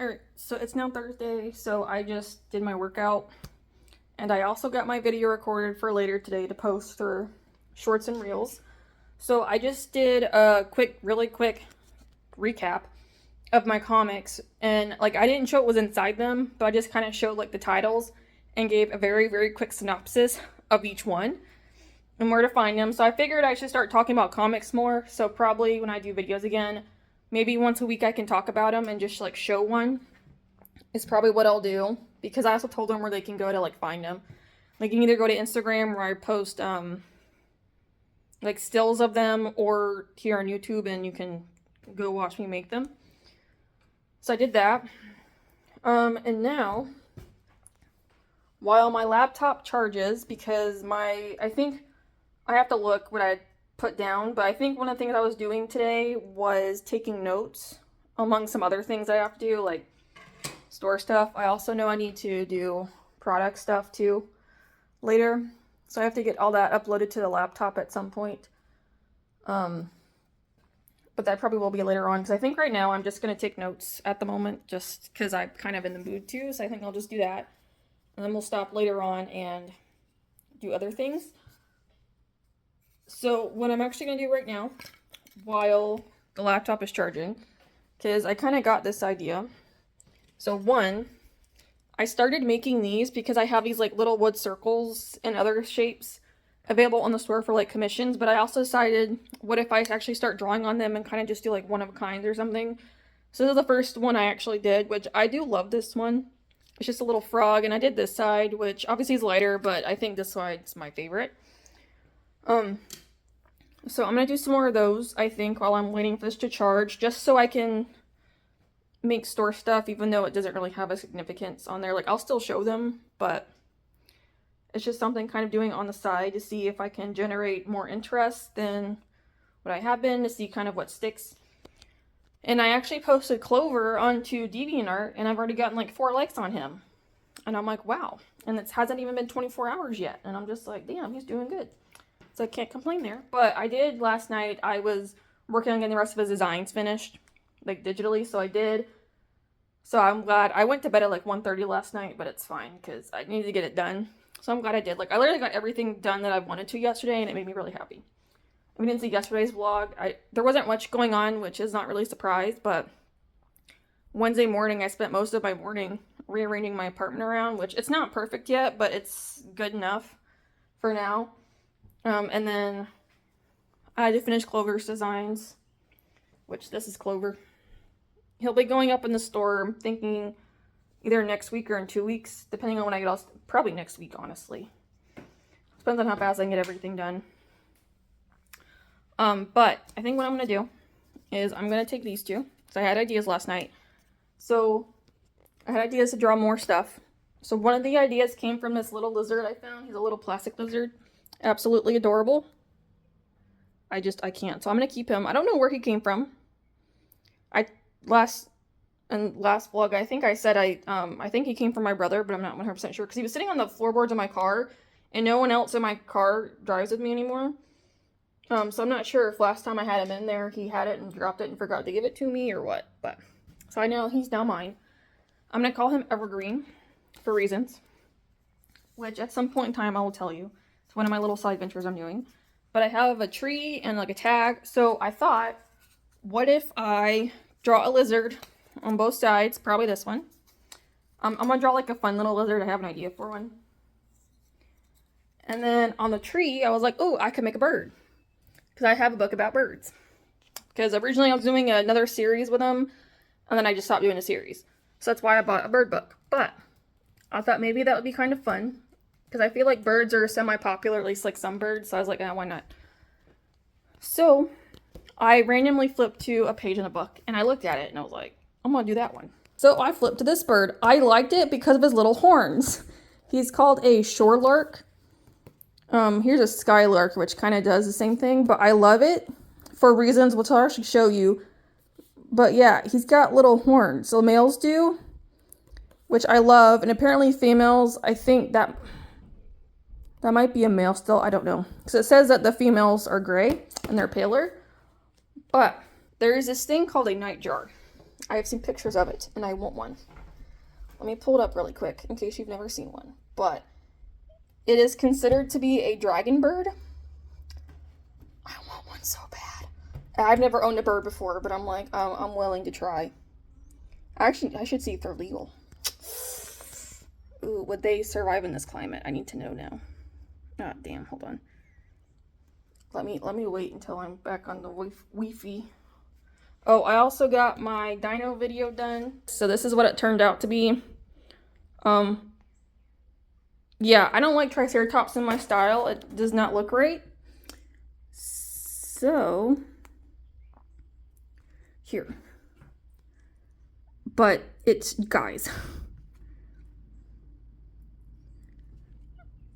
Alright, so it's now Thursday, so I just did my workout. And I also got my video recorded for later today to post for shorts and reels. So I just did a really quick recap of my comics. And like, I didn't show what was inside them, but I just kind of showed like the titles and gave a very quick synopsis of each one and where to find them. So I figured I should start talking about comics more. So probably when I do videos again, maybe once a week I can talk about them and just like show one is probably what I'll do, because I also told them where they can go to like find them. Like, you can either go to Instagram where I post like stills of them, or here on YouTube and you can go watch me make them. So I did that. And now, while my laptop charges, because I think I have to look what I put down, but I think one of the things I was doing today was taking notes among some other things I have to do, like store stuff. I also know I need to do product stuff too later, so I have to get all that uploaded to the laptop at some point. But that probably will be later on, because I think right now I'm just going to take notes at the moment, just because I'm kind of in the mood to, so I think I'll just do that. And then we'll stop later on and do other things. So what I'm actually going to do right now, while the laptop is charging, because I kind of got this idea. So one, I started making these because I have these like little wood circles and other shapes available on the store for like commissions, but I also decided, what if I actually start drawing on them and kind of just do like one of a kind or something. So this is the first one I actually did, which I do love this one. It's just a little frog, and I did this side, which obviously is lighter, but I think this side's my favorite. So I'm gonna do some more of those, I think, while I'm waiting for this to charge, just so I can make store stuff, even though it doesn't really have a significance on there. Like, I'll still show them, but it's just something kind of doing on the side to see if I can generate more interest than what I have been, to see kind of what sticks. And I actually posted Clover onto DeviantArt, and I've already gotten like 4 likes on him. And I'm like, wow. And it hasn't even been 24 hours yet. And I'm just like, damn, he's doing good. So I can't complain there. But I did last night, I was working on getting the rest of his designs finished, like digitally, so I did. So I'm glad. I went to bed at like 1:30 last night, but it's fine because I needed to get it done. So I'm glad I did. Like, I literally got everything done that I wanted to yesterday, and it made me really happy. If you didn't see yesterday's vlog, there wasn't much going on, which is not really a surprise, but Wednesday morning I spent most of my morning rearranging my apartment around, which it's not perfect yet, but it's good enough for now. And then I had to finish Clover's designs, which this is Clover. He'll be going up in the store, I'm thinking either next week or in 2 weeks, depending on when I get all, probably next week, honestly. Depends on how fast I can get everything done. But I think what I'm going to do is I'm going to take these two, because I had ideas last night. So I had ideas to draw more stuff. So one of the ideas came from this little lizard I found. He's a little plastic lizard. Absolutely adorable. I can't. So I'm going to keep him. I don't know where he came from. Last vlog, I think I said I think he came from my brother, but I'm not 100% sure, because he was sitting on the floorboards of my car, and no one else in my car drives with me anymore. So I'm not sure if last time I had him in there, he had it and dropped it and forgot to give it to me or what, but, so I know he's now mine. I'm going to call him Evergreen for reasons, which at some point in time I will tell you. It's one of my little side ventures I'm doing. But I have a tree and like a tag, so I thought, what if I draw a lizard on both sides, probably this one. I'm going to draw like a fun little lizard. I have an idea for one. And then on the tree, I was like, oh, I could make a bird, because I have a book about birds. Because originally I was doing another series with them, and then I just stopped doing a series. So that's why I bought a bird book. But I thought maybe that would be kind of fun, because I feel like birds are semi-popular, at least like some birds. So I was like, why not? So I randomly flipped to a page in the book, and I looked at it, and I was like, I'm going to do that one. So I flipped to this bird. I liked it because of his little horns. He's called a shore lark. Here's a skylark, which kind of does the same thing, but I love it for reasons which I'll actually show you. But yeah, he's got little horns. So males do, which I love, and apparently females, I think that might be a male still, I don't know. Because it says that the females are gray and they're paler. But there is this thing called a nightjar. I have seen pictures of it, and I want one. Let me pull it up really quick, in case you've never seen one. But it is considered to be a dragon bird. I want one so bad. I've never owned a bird before, but I'm like, I'm willing to try. Actually, I should see if they're legal. Ooh, would they survive in this climate? I need to know now. Ah, damn, hold on. Let me wait until I'm back on the Wi-Fi. Oh, I also got my dino video done. So this is what it turned out to be. Yeah, I don't like Triceratops in my style. It does not look right. So, here. But it's, guys.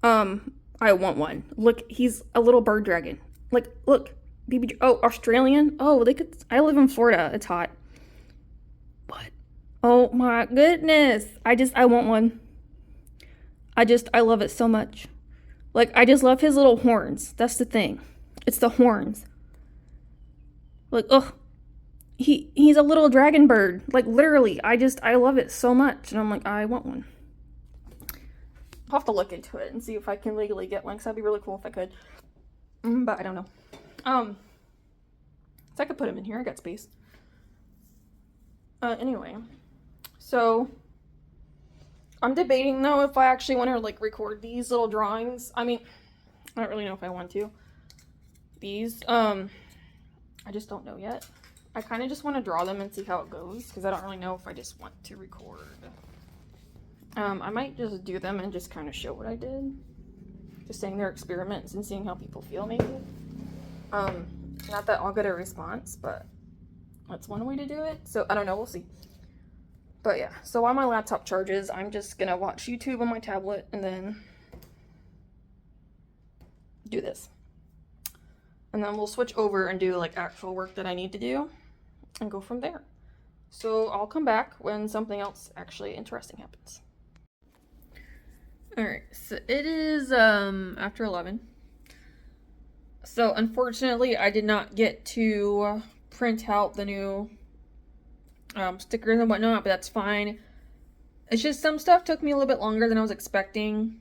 I want one. Look, he's a little bird dragon. Like, look. BB, oh, Australian? Oh, they could, I live in Florida. It's hot. But, oh my goodness. I want one. I love it so much. Like, I just love his little horns. That's the thing. It's the horns. Like, ugh. He's a little dragon bird. Like, literally. I love it so much. And I'm like, I want one. I'll have to look into it and see if I can legally get one, because that'd be really cool if I could. But I don't know. So I could put him in here. I got space. Anyway. So, I'm debating, though, if I actually want to, like, record these little drawings. I mean, I don't really know if I want to. These, I just don't know yet. I kind of just want to draw them and see how it goes, because I don't really know if I just want to record. I might just do them and just kind of show what I did. Just saying they're experiments and seeing how people feel, maybe. Not that I'll get a response, but that's one way to do it. So, I don't know, we'll see. But yeah, so while my laptop charges, I'm just gonna watch YouTube on my tablet and then do this. And then we'll switch over and do like actual work that I need to do and go from there. So I'll come back when something else actually interesting happens. Alright, so it is after 11. So unfortunately I did not get to print out the new stickers and whatnot, but that's fine. It's just some stuff took me a little bit longer than I was expecting.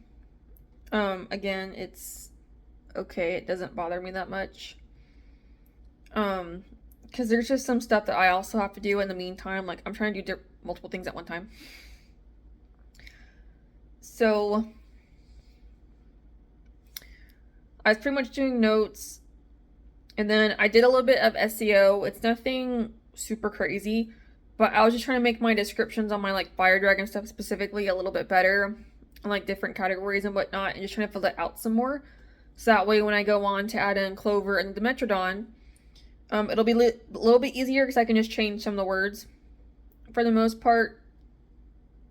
Again, it's okay, it doesn't bother me that much. Because there's just some stuff that I also have to do in the meantime. Like, I'm trying to do multiple things at one time. So, I was pretty much doing notes. And then I did a little bit of SEO. It's nothing super crazy. But I was just trying to make my descriptions on my, like, Fire Dragon stuff specifically a little bit better. On, like, different categories and whatnot. And just trying to fill that out some more. So that way when I go on to add in Clover and Dimetrodon, it'll be a little bit easier because I can just change some of the words for the most part,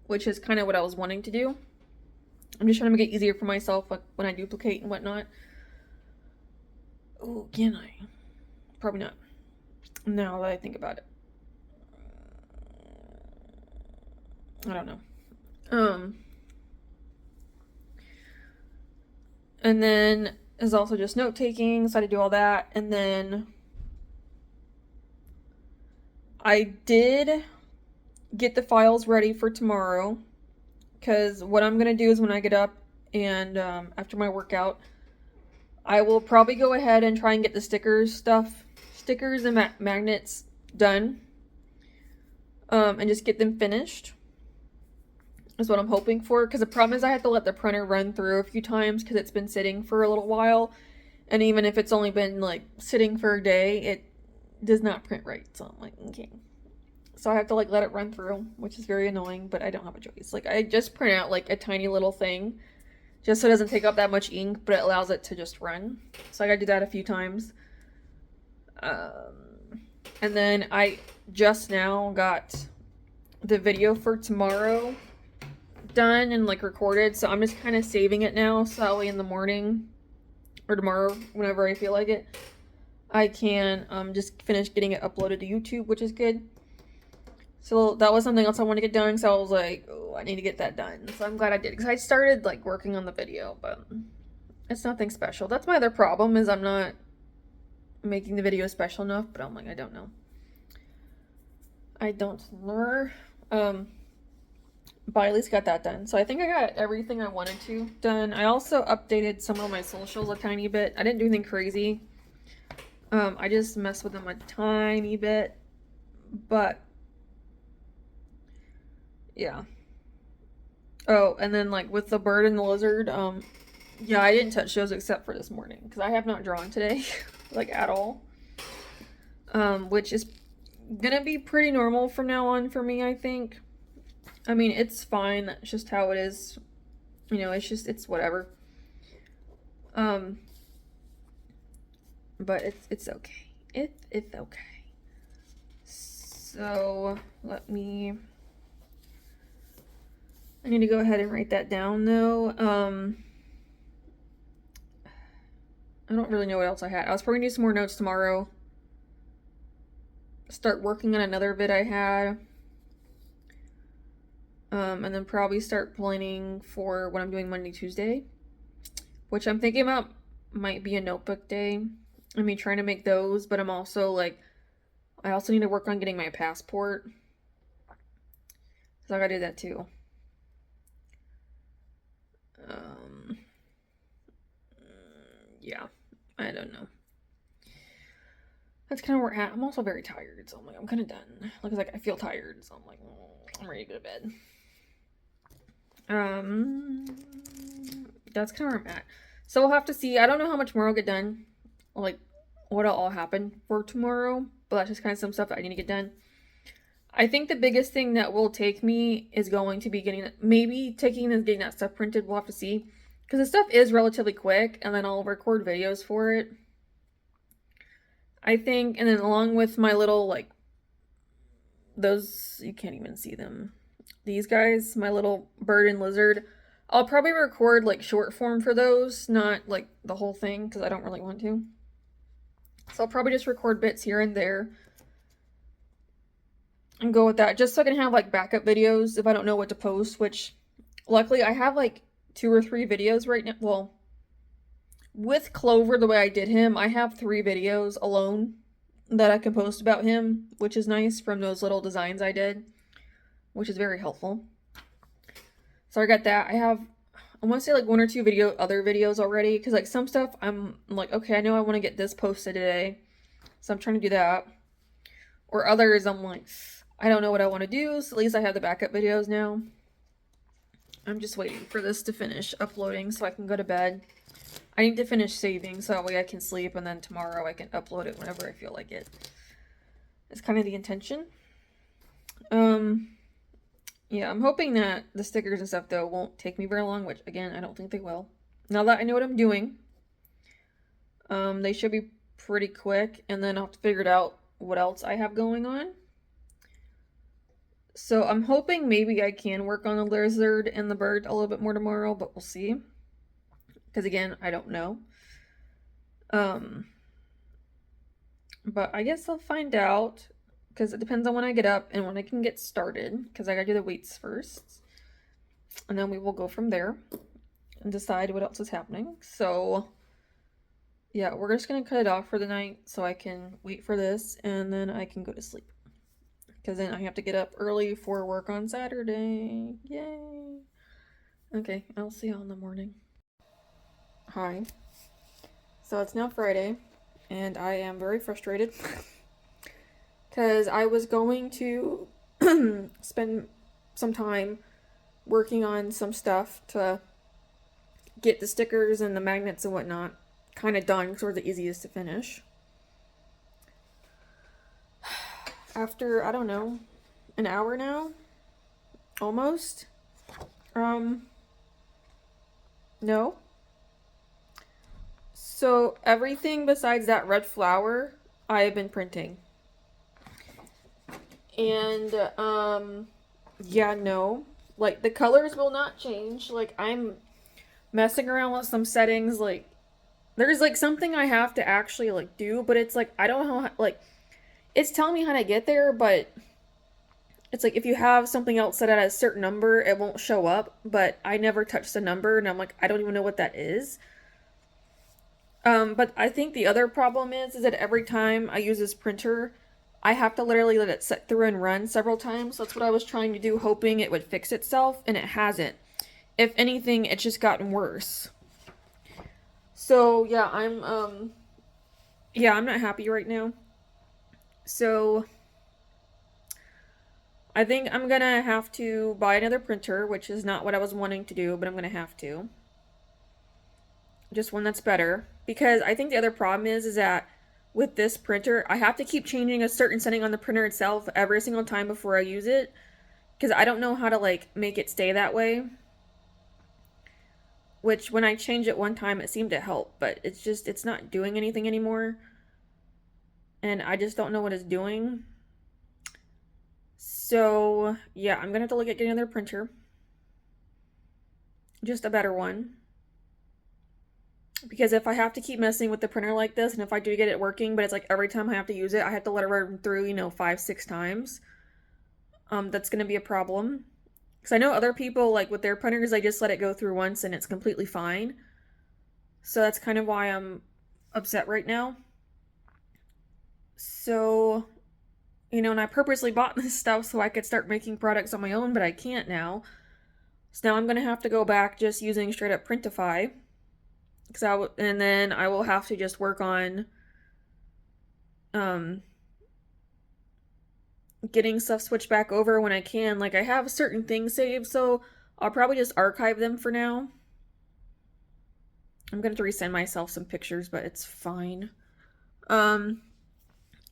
which is kind of what I was wanting to do. I'm just trying to make it easier for myself, like when I duplicate and whatnot. Oh, can I? Probably not. Now that I think about it. I don't know. And then is also just note taking, so I had to do all that. And then I did get the files ready for tomorrow, because what I'm going to do is when I get up and after my workout, I will probably go ahead and try and get the stickers and magnets done, and just get them finished. Is what I'm hoping for, because the problem is I have to let the printer run through a few times because it's been sitting for a little while, and even if it's only been like sitting for a day, it does not print right. So I'm like, okay, so I have to like let it run through, which is very annoying, but I don't have a choice. Like, I just print out like a tiny little thing just so it doesn't take up that much ink, but it allows it to just run. So I gotta do that a few times. And then I just now got the video for tomorrow done and like recorded, so I'm just kind of saving it now, so that way in the morning or tomorrow, whenever I feel like it, I can just finish getting it uploaded to YouTube, which is good. So that was something else I wanted to get done, so I was like, oh, I need to get that done. So I'm glad I did, because I started like working on the video, but it's nothing special. That's my other problem, is I'm not making the video special enough, but I'm like, I don't know. I don't know. But I at least got that done. So I think I got everything I wanted to done. I also updated some of my socials a tiny bit. I didn't do anything crazy. I just messed with them a tiny bit. But yeah. Oh, and then like with the bird and the lizard, yeah, I didn't touch those except for this morning because I have not drawn today, like at all. Which is gonna be pretty normal from now on for me, I think. I mean, it's fine. That's just how it is. You know, it's whatever. But it's okay. It's okay. So I need to go ahead and write that down though. I don't really know what else I had. I was probably gonna do some more notes tomorrow. Start working on another vid I had. And then probably start planning for what I'm doing Monday, Tuesday. Which I'm thinking about might be a notebook day. I mean, trying to make those, but I'm also like, I also need to work on getting my passport. So I gotta do that too. Yeah, I don't know. That's kind of where we're at. I'm also very tired, so I'm like, I'm kind of done. Like I feel tired, so I'm like, I'm ready to go to bed. That's kind of where I'm at. So we'll have to see. I don't know how much more I'll get done. Like, what'll all happen for tomorrow. But that's just kind of some stuff that I need to get done. I think the biggest thing that will take me is going to be getting that stuff printed. We'll have to see. Because the stuff is relatively quick, and then I'll record videos for it. I think, and then along with my little, like, those, you can't even see them. These guys, my little bird and lizard, I'll probably record, like, short form for those, not, like, the whole thing, because I don't really want to. So I'll probably just record bits here and there. And go with that, just so I can have, like, backup videos if I don't know what to post, which, luckily, I have, like, 2 or 3 videos right now. Well, with Clover, the way I did him, I have 3 videos alone that I can post about him, which is nice from those little designs I did, which is very helpful. So I got that. I want to say like 1 or 2 other videos already, because like some stuff I'm like, okay, I know I want to get this posted today, so I'm trying to do that. Or others I'm like, I don't know what I want to do, so at least I have the backup videos now. I'm just waiting for this to finish uploading so I can go to bed. I need to finish saving so that way I can sleep, and then tomorrow I can upload it whenever I feel like it. It's kind of the intention. Yeah, I'm hoping that the stickers and stuff though won't take me very long, which again, I don't think they will. Now that I know what I'm doing, they should be pretty quick, and then I'll have to figure out what else I have going on. So I'm hoping maybe I can work on the lizard and the bird a little bit more tomorrow, but we'll see. Because again, I don't know. But I guess I'll find out, because it depends on when I get up and when I can get started, because I gotta do the weights first. And then we will go from there and decide what else is happening. So yeah, we're just gonna cut it off for the night so I can wait for this, and then I can go to sleep. Because then I have to get up early for work on Saturday. Yay! Okay, I'll see y'all in the morning. Hi. So it's now Friday, and I am very frustrated. Because I was going to spend some time working on some stuff to get the stickers and the magnets and whatnot kind of done, because they're the easiest to finish. After, I don't know, an hour now? Almost? No. So everything besides that red flower, I have been printing. And, yeah, no. Like, the colors will not change. Like, I'm messing around with some settings. Like, there's, like, something I have to actually, like, do, but it's, like, I don't know how, like, it's telling me how to get there, but it's like if you have something else set at a certain number, it won't show up, but I never touch the number, and I'm like, I don't even know what that is. But I think the other problem is that every time I use this printer, I have to literally let it set through and run several times. That's what I was trying to do, hoping it would fix itself, and it hasn't. If anything, it's just gotten worse. So yeah, I'm not happy right now. So I think I'm gonna have to buy another printer, which is not what I was wanting to do, but I'm gonna have to. Just one that's better. Because I think the other problem is that with this printer, I have to keep changing a certain setting on the printer itself every single time before I use it. Because I don't know how to, like, make it stay that way. Which, when I changed it one time, it seemed to help. But it's not doing anything anymore. And I just don't know what it's doing. So, yeah, I'm gonna have to look at getting another printer. Just a better one. Because if I have to keep messing with the printer like this, and if I do get it working, but it's like every time I have to use it, I have to let it run through, 5-6 times, that's gonna be a problem. Because I know other people, like with their printers, they just let it go through once and it's completely fine. So that's kind of why I'm upset right now. So, and I purposely bought this stuff so I could start making products on my own, but I can't now. So now I'm gonna have to go back just using straight up Printify. And then I will have to just work on getting stuff switched back over when I can. Like, I have certain things saved, so I'll probably just archive them for now. I'm gonna have to resend myself some pictures, but it's fine.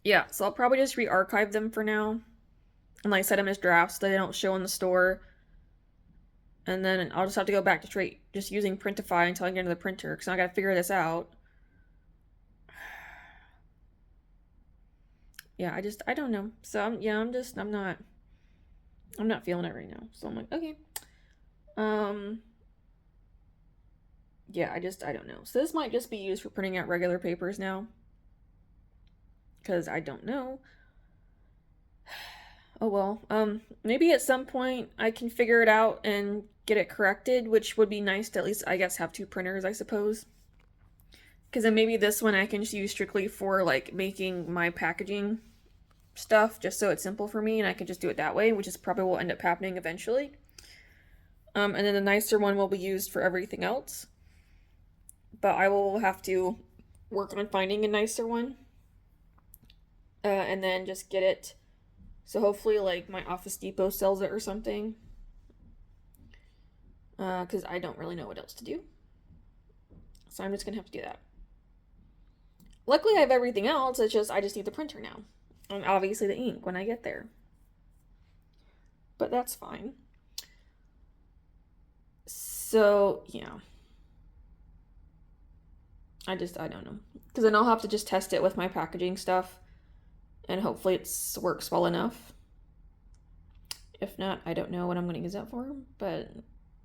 Yeah, so I'll probably just re-archive them for now. And like set them as drafts so they don't show in the store. And then I'll just have to go back to just using Printify until I get into the printer, because I gotta figure this out. Yeah, I don't know. So I'm not feeling it right now. So I'm like, okay. Yeah, I don't know. So this might just be used for printing out regular papers now. Because I don't know. Oh well. Maybe at some point I can figure it out and get it corrected, which would be nice to at least, I guess, have 2 printers, I suppose. Because then maybe this one I can just use strictly for, like, making my packaging stuff, just so it's simple for me, and I can just do it that way, which is probably what will end up happening eventually. And then the nicer one will be used for everything else. But I will have to work on finding a nicer one. And then just get it. So hopefully, like, my Office Depot sells it or something. Because I don't really know what else to do. So I'm just going to have to do that. Luckily, I have everything else. It's just, I just need the printer now. And obviously the ink when I get there. But that's fine. So, yeah. I don't know. Because then I'll have to just test it with my packaging stuff. And hopefully it works well enough. If not, I don't know what I'm going to use that for. But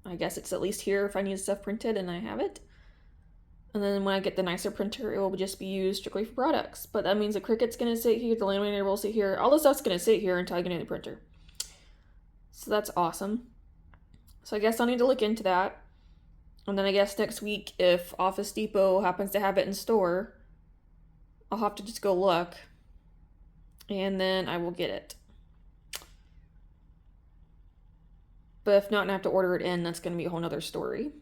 I guess it's at least here if I need stuff printed and I have it. And then when I get the nicer printer, it will just be used strictly for products. But that means the Cricut's going to sit here, the laminator will sit here. All this stuff's going to sit here until I get a new printer. So that's awesome. So I guess I'll need to look into that. And then I guess next week, if Office Depot happens to have it in store, I'll have to just go look. And then I will get it. But if not, and I have to order it in, that's going to be a whole nother story.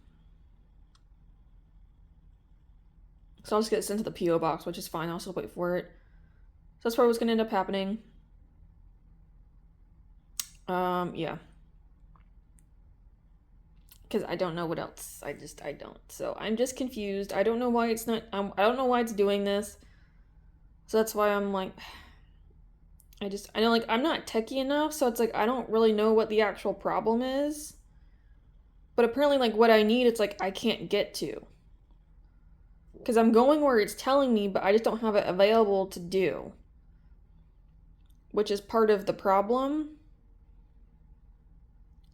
So I'll just get it sent to the P.O. box, which is fine. I'll still wait for it. So that's probably what's going to end up happening. Yeah. Because I don't know what else. I don't. So I'm just confused. I don't know why it's not, I don't know why it's doing this. So that's why I'm like, I know, like, I'm not techie enough, so it's like, I don't really know what the actual problem is. But apparently, like, what I need, it's like, I can't get to. Because I'm going where it's telling me, but I just don't have it available to do. Which is part of the problem.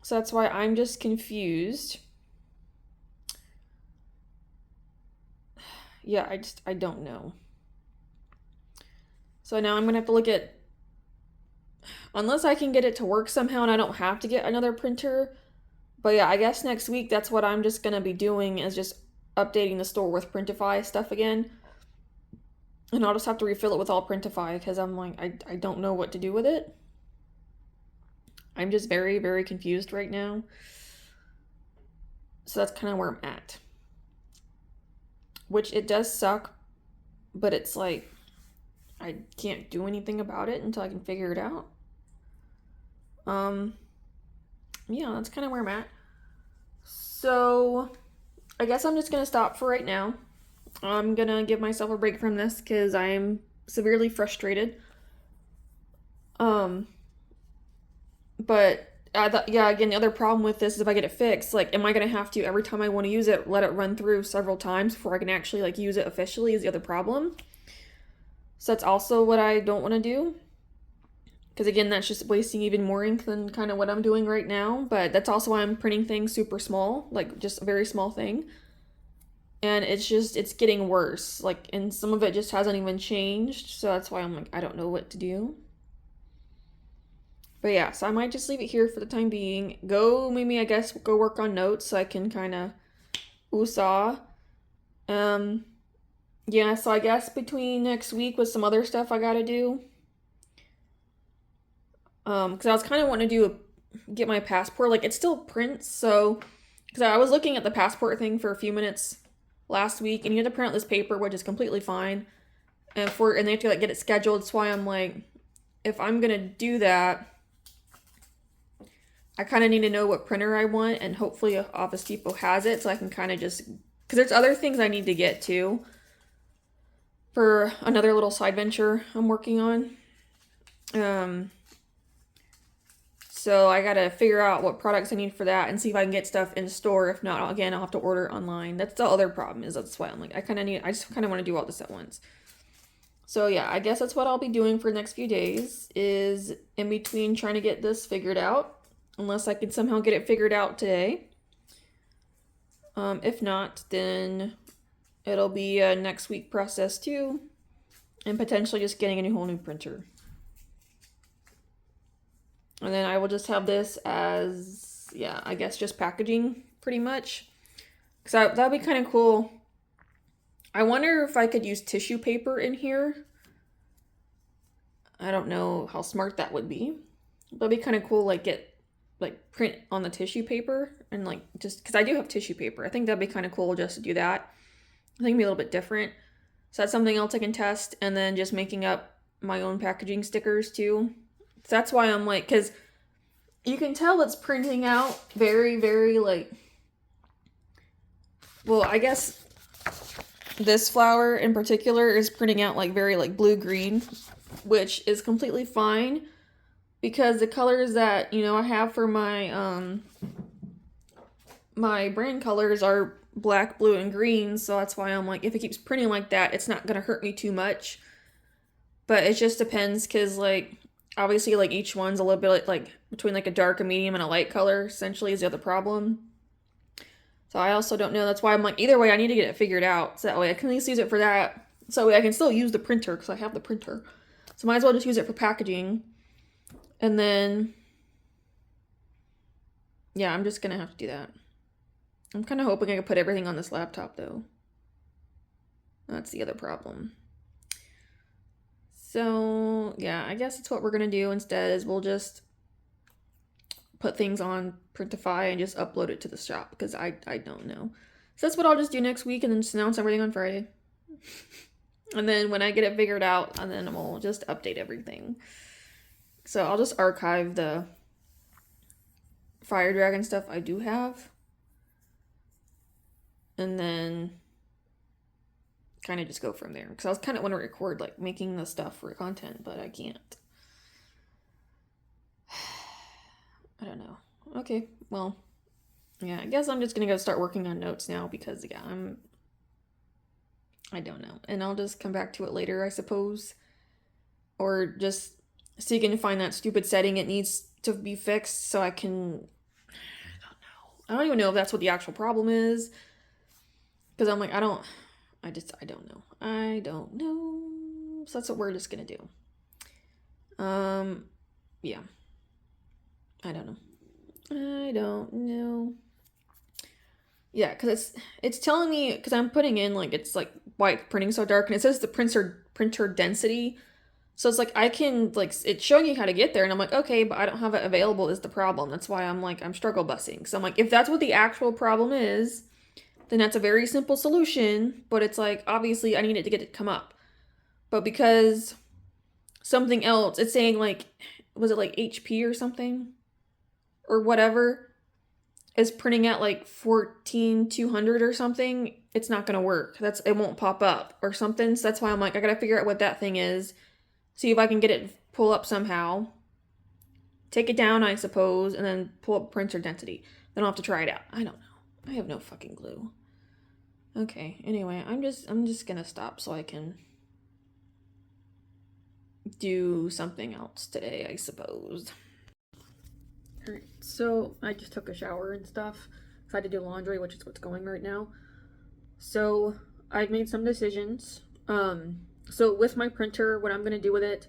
So that's why I'm just confused. Yeah, I don't know. So now I'm going to have to look at, unless I can get it to work somehow and I don't have to get another printer. But yeah, I guess next week that's what I'm just going to be doing, is just updating the store with Printify stuff again. And I'll just have to refill it with all Printify because I'm like, I don't know what to do with it. I'm just very, very confused right now. So that's kind of where I'm at. Which it does suck, but it's like, I can't do anything about it until I can figure it out. Yeah, that's kind of where I'm at. So, I guess I'm just gonna stop for right now. I'm gonna give myself a break from this because I'm severely frustrated. Um, but yeah, again, the other problem with this is if I get it fixed, like, am I gonna have to every time I want to use it, let it run through several times before I can actually like use it officially? Is the other problem. So that's also what I don't want to do. Because again, that's just wasting even more ink than kind of what I'm doing right now. But that's also why I'm printing things super small, like just a very small thing. And it's getting worse. Like, and some of it just hasn't even changed. So that's why I'm like, I don't know what to do. But yeah, so I might just leave it here for the time being. Maybe I guess go work on notes so I can kind of ooh-saw. Yeah, so I guess between next week with some other stuff I gotta do. Because I was kind of wanting to get my passport. Like, it still prints, so because I was looking at the passport thing for a few minutes last week, and you have to print out this paper, which is completely fine, and they have to like get it scheduled. That's why I'm like, if I'm gonna do that, I kind of need to know what printer I want, and hopefully Office Depot has it, so I can kind of just because there's other things I need to get too for another little side venture I'm working on. So I gotta figure out what products I need for that and see if I can get stuff in store. If not, again, I'll have to order online. That's the other problem, is that's why I'm like, I just kind of want to do all this at once. So yeah, I guess that's what I'll be doing for the next few days, is in between trying to get this figured out, unless I can somehow get it figured out today. If not, then it'll be a next week process too, and potentially just getting a whole new printer. And then I will just have this as, yeah, I guess just packaging pretty much. Because that'd be kind of cool. I wonder if I could use tissue paper in here. I don't know how smart that would be. That'd be kind of cool, like print on the tissue paper and like just, because I do have tissue paper. I think that'd be kind of cool just to do that. I think it'd be a little bit different. So that's something else I can test. And then just making up my own packaging stickers too. So that's why I'm like, because you can tell it's printing out very, very like, well, I guess this flower in particular is printing out like very like blue-green, which is completely fine because the colors that, I have for my, my brand colors are black, blue, and green. So that's why I'm like, if it keeps printing like that, it's not going to hurt me too much. But it just depends because like, obviously, like, each one's a little bit, like, between, like, a dark, a medium, and a light color, essentially, is the other problem. So I also don't know. That's why I'm like, either way, I need to get it figured out. So that way I can at least use it for that. So that way I can still use the printer, because I have the printer. So might as well just use it for packaging. And then, yeah, I'm just going to have to do that. I'm kind of hoping I can put everything on this laptop, though. That's the other problem. So, yeah, I guess that's what we're going to do instead, is we'll just put things on Printify and just upload it to the shop, because I don't know. So that's what I'll just do next week, and then just announce everything on Friday. And then when I get it figured out, and then we'll just update everything. So I'll just archive the Fire Dragon stuff I do have. And then kind of just go from there, because I was kind of want to record like making the stuff for content, but I can't. I don't know. Okay, well, yeah, I guess I'm just gonna go start working on notes now, because yeah, I don't know, and I'll just come back to it later, I suppose, or just see if you can find that stupid setting it needs to be fixed so I can. I don't even know if that's what the actual problem is, because I'm like, I don't know. I don't know. So that's what we're just gonna do. Yeah. I don't know. Yeah, because it's telling me, because I'm putting in, like, it's like, why it's printing so dark, and it says the prints are printer density. So it's like I can, like, it's showing you how to get there, and I'm like, okay, but I don't have it available is the problem. That's why I'm like, I'm struggle busing. So I'm like, if that's what the actual problem is, then that's a very simple solution, but it's like, obviously I need it to get it to come up. But because something else, it's saying like, was it like HP or something? Or whatever, is printing at like 14,200 or something, it's not gonna work. It won't pop up or something. So that's why I'm like, I gotta figure out what that thing is, see if I can get it pull up somehow, take it down, I suppose, and then pull up printer density. Then I'll have to try it out. I don't know. I have no fucking clue. Okay, anyway, I'm just gonna stop so I can do something else today, I suppose. Alright, so I just took a shower and stuff. I had to do laundry, which is what's going right now. So I've made some decisions. So with my printer, what I'm going to do with it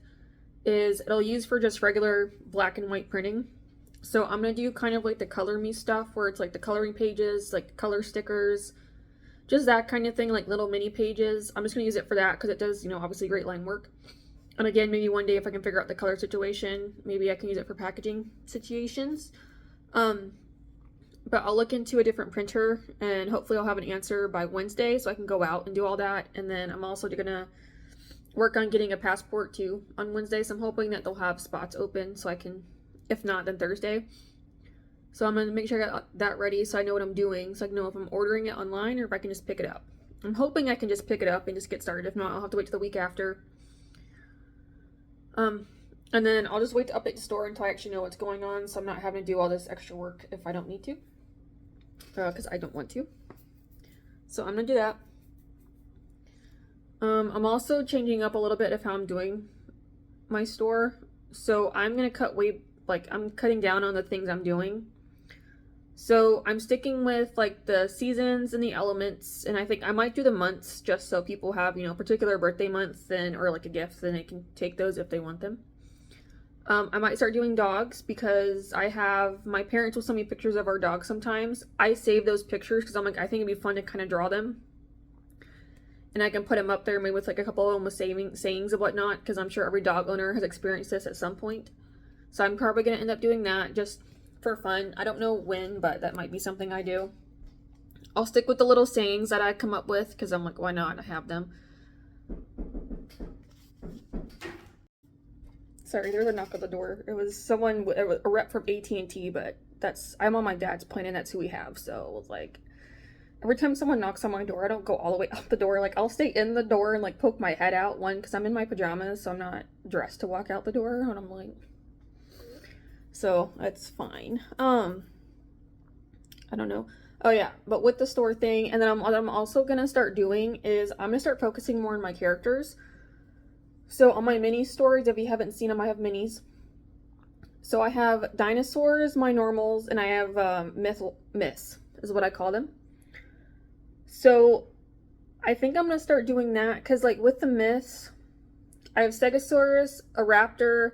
is it'll use for just regular black and white printing. So I'm going to do kind of like the Color Me stuff where it's like the coloring pages, like color stickers, just that kind of thing, like little mini pages. I'm just going to use it for that because it does, obviously great line work. And again, maybe one day if I can figure out the color situation, maybe I can use it for packaging situations. But I'll look into a different printer and hopefully I'll have an answer by Wednesday so I can go out and do all that. And then I'm also gonna work on getting a passport too on Wednesday. So I'm hoping that they'll have spots open so I can, if not, then Thursday. So I'm gonna make sure I got that ready so I know what I'm doing, so I can know if I'm ordering it online or if I can just pick it up. I'm hoping I can just pick it up and just get started. If not, I'll have to wait till the week after. And then I'll just wait to update the store until I actually know what's going on, so I'm not having to do all this extra work if I don't need to. Because I don't want to. So I'm gonna do that. I'm also changing up a little bit of how I'm doing my store. So I'm gonna I'm cutting down on the things I'm doing. So I'm sticking with like the seasons and the elements, and I think I might do the months just so people have, particular birthday months or like a gift, then they can take those if they want them. I might start doing dogs because my parents will send me pictures of our dogs sometimes. I save those pictures because I'm like, I think it'd be fun to kind of draw them. And I can put them up there maybe with like a couple of them with sayings and whatnot, because I'm sure every dog owner has experienced this at some point. So I'm probably going to end up doing that just for fun. I don't know when, but that might be something I do. I'll stick with the little sayings that I come up with because I'm like, why not? I have them. Sorry, there's a knock at the door. It was a rep from AT&T, but I'm on my dad's plan and that's who we have. So it was like, every time someone knocks on my door, I don't go all the way out the door. Like, I'll stay in the door and like poke my head out, because I'm in my pajamas, so I'm not dressed to walk out the door. And I'm like, so it's fine. I don't know. Oh yeah, but with the store thing, and then what I'm also gonna start doing is I'm gonna start focusing more on my characters. So on my mini stories, if you haven't seen them, I have minis. So I have dinosaurs, my normals, and I have myths is what I call them. So I think I'm gonna start doing that because like with the myths, I have Stegosaurus, a raptor,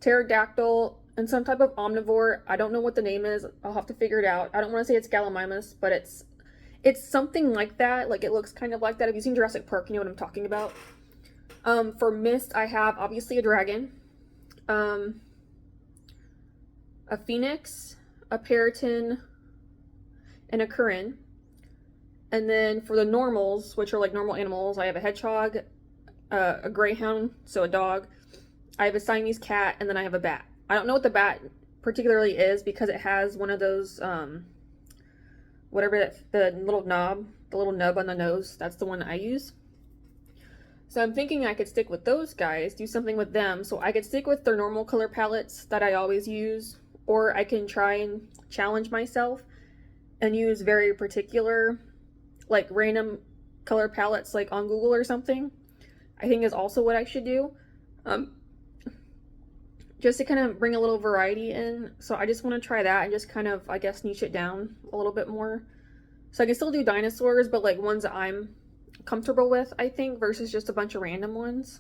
pterodactyl, and some type of omnivore. I don't know what the name is. I'll have to figure it out. I don't want to say it's Gallimimus, but it's something like that. Like, it looks kind of like that. If you've seen Jurassic Park, you know what I'm talking about. For Mist, I have obviously a dragon, a phoenix, a periton, and a Corinne. And then for the normals, which are like normal animals, I have a hedgehog, a greyhound, so a dog. I have a Siamese cat, and then I have a bat. I don't know what the bat particularly is because it has one of those, the little nub on the nose. That's the one I use. So I'm thinking I could stick with those guys, do something with them. So I could stick with their normal color palettes that I always use, or I can try and challenge myself and use very particular, like random color palettes like on Google or something. I think is also what I should do. Just to kind of bring a little variety in. So I just want to try that and just kind of, I guess, niche it down a little bit more. So I can still do dinosaurs, but like ones that I'm comfortable with, I think, versus just a bunch of random ones.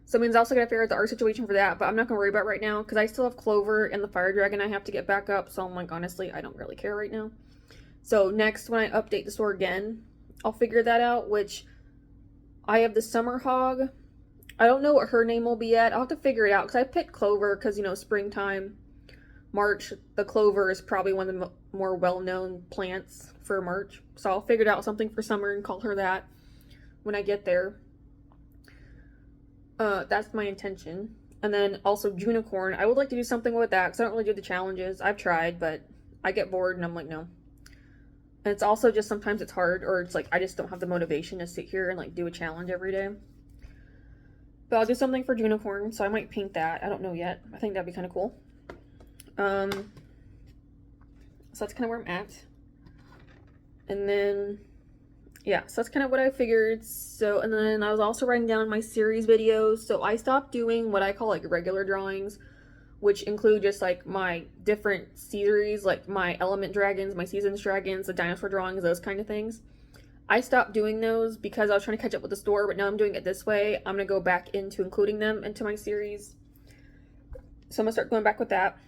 So it means I also gotta figure out the art situation for that, but I'm not gonna worry about it right now because I still have Clover and the Fire Dragon I have to get back up. So I'm like, honestly, I don't really care right now. So next, when I update the store again, I'll figure that out, which I have the Summer Hog. I don't know what her name will be yet. I'll have to figure it out because I picked Clover because, you know, springtime, March, the clover is probably one of the more well-known plants for March. So I'll figure out something for summer and call her that when I get there. That's my intention. And then also Junicorn. I would like to do something with that because I don't really do the challenges. I've tried, but I get bored and I'm like, no. And it's also just sometimes it's hard, or it's like I just don't have the motivation to sit here and like do a challenge every day. But I'll do something for Junicorn, so I might paint that. I don't know yet. I think that'd be kind of cool. So that's kind of where I'm at. And then, yeah, so that's kind of what I figured. So, and then I was also writing down my series videos. So I stopped doing what I call like regular drawings, which include just like my different series, like my element dragons, my seasons dragons, the dinosaur drawings, those kind of things. I stopped doing those because I was trying to catch up with the store, but now I'm doing it this way. I'm going to go back into including them into my series. So I'm going to start going back with that.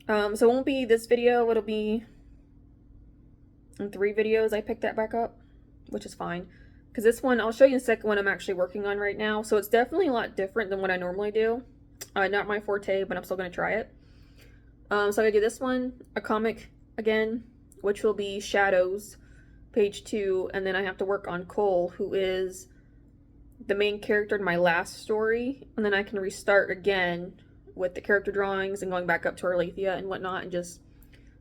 So it won't be this video, it'll be in 3 videos I picked that back up, which is fine. Because this one, I'll show you the second one I'm actually working on right now. So it's definitely a lot different than what I normally do. Not my forte, but I'm still going to try it. So I'm going to do this one, a comic again, which will be Shadows, page 2. And then I have to work on Cole, who is the main character in my last story. And then I can restart again with the character drawings and going back up to Arlathea and whatnot and just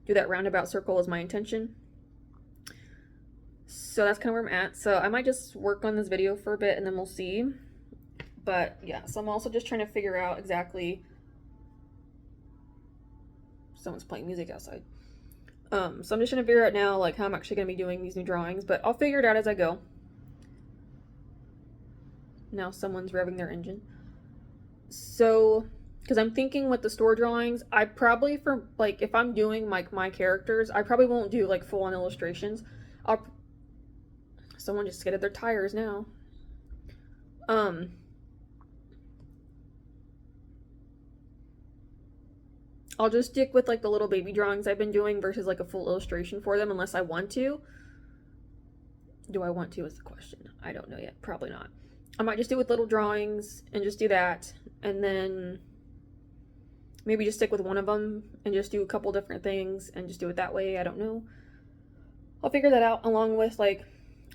do that roundabout circle is my intention. So that's kind of where I'm at. So I might just work on this video for a bit and then we'll see. But yeah, so I'm also just trying to figure out exactly... Someone's playing music outside. So I'm just trying to figure out now like how I'm actually going to be doing these new drawings, but I'll figure it out as I go. Now someone's revving their engine. So... because I'm thinking with the store drawings, I probably, for like, if I'm doing like my characters, I probably won't do like full-on illustrations. Someone just skidded their tires now. I'll just stick with like the little baby drawings I've been doing versus like a full illustration for them unless I want to. Do I want to is the question. I don't know yet. Probably not. I might just do with little drawings and just do that. And then... maybe just stick with one of them and just do a couple different things and just do it that way. I don't know. I'll figure that out along with like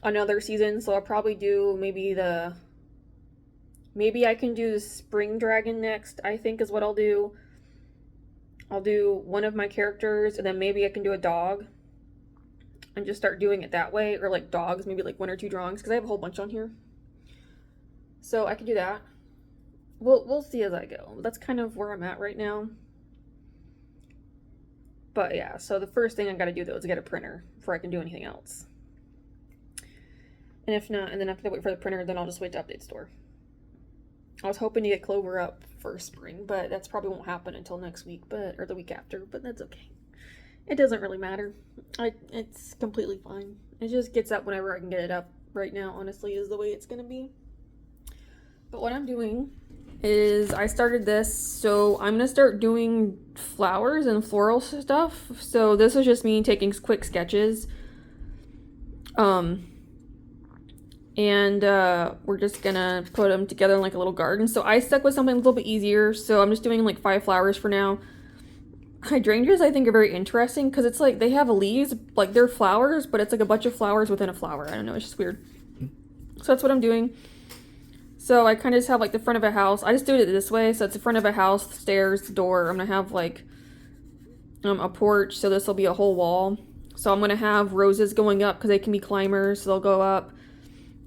another season. So I'll probably do maybe I can do the spring dragon next, I think is what I'll do. I'll do one of my characters and then maybe I can do a dog and just start doing it that way. Or like dogs, maybe like 1 or 2 drawings because I have a whole bunch on here. So I can do that. We'll see as I go. That's kind of where I'm at right now. But yeah, so the first thing I gotta do though is get a printer before I can do anything else. And if not, and then after I wait for the printer, then I'll just wait to update store. I was hoping to get Clover up for spring, but that's probably won't happen until next week, or the week after, but that's okay. It doesn't really matter. It's completely fine. It just gets up whenever I can get it up right now, honestly, is the way it's gonna be. But what I'm doing is I started this, so I'm gonna start doing flowers and floral stuff. So this is just me taking quick sketches. And we're just gonna put them together in like a little garden. So I stuck with something a little bit easier. So I'm just doing like 5 flowers for now. Hydrangeas I think are very interesting because it's like they have leaves, like they're flowers, but it's like a bunch of flowers within a flower. I don't know, it's just weird. So that's what I'm doing. So I kind of just have like the front of a house. I just do it this way. So it's the front of a house, stairs, door. I'm going to have like a porch. So this will be a whole wall. So I'm going to have roses going up because they can be climbers. So they'll go up.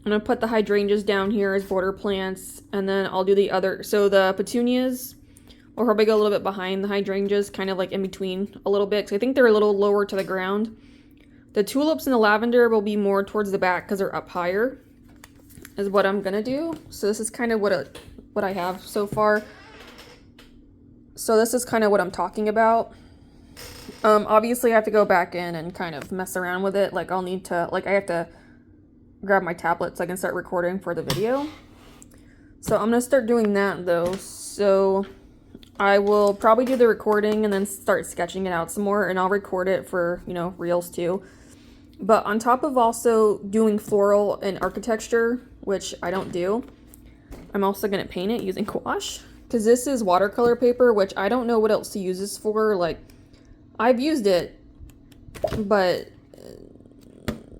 I'm going to put the hydrangeas down here as border plants. And then I'll do the other. So the petunias will probably go a little bit behind the hydrangeas, kind of like in between a little bit. Because I think they're a little lower to the ground. The tulips and the lavender will be more towards the back because they're up higher. Is what I'm gonna do. So this is kind of what I have so far. So this is kind of what I'm talking about. Obviously I have to go back in and kind of mess around with it. Like I'll need to, like I have to grab my tablet so I can start recording for the video. So I'm gonna start doing that though. So I will probably do the recording and then start sketching it out some more, and I'll record it for, reels too. But on top of also doing floral and architecture, which I don't do. I'm also going to paint it using gouache, because this is watercolor paper, which I don't know what else to use this for. Like, I've used it, but,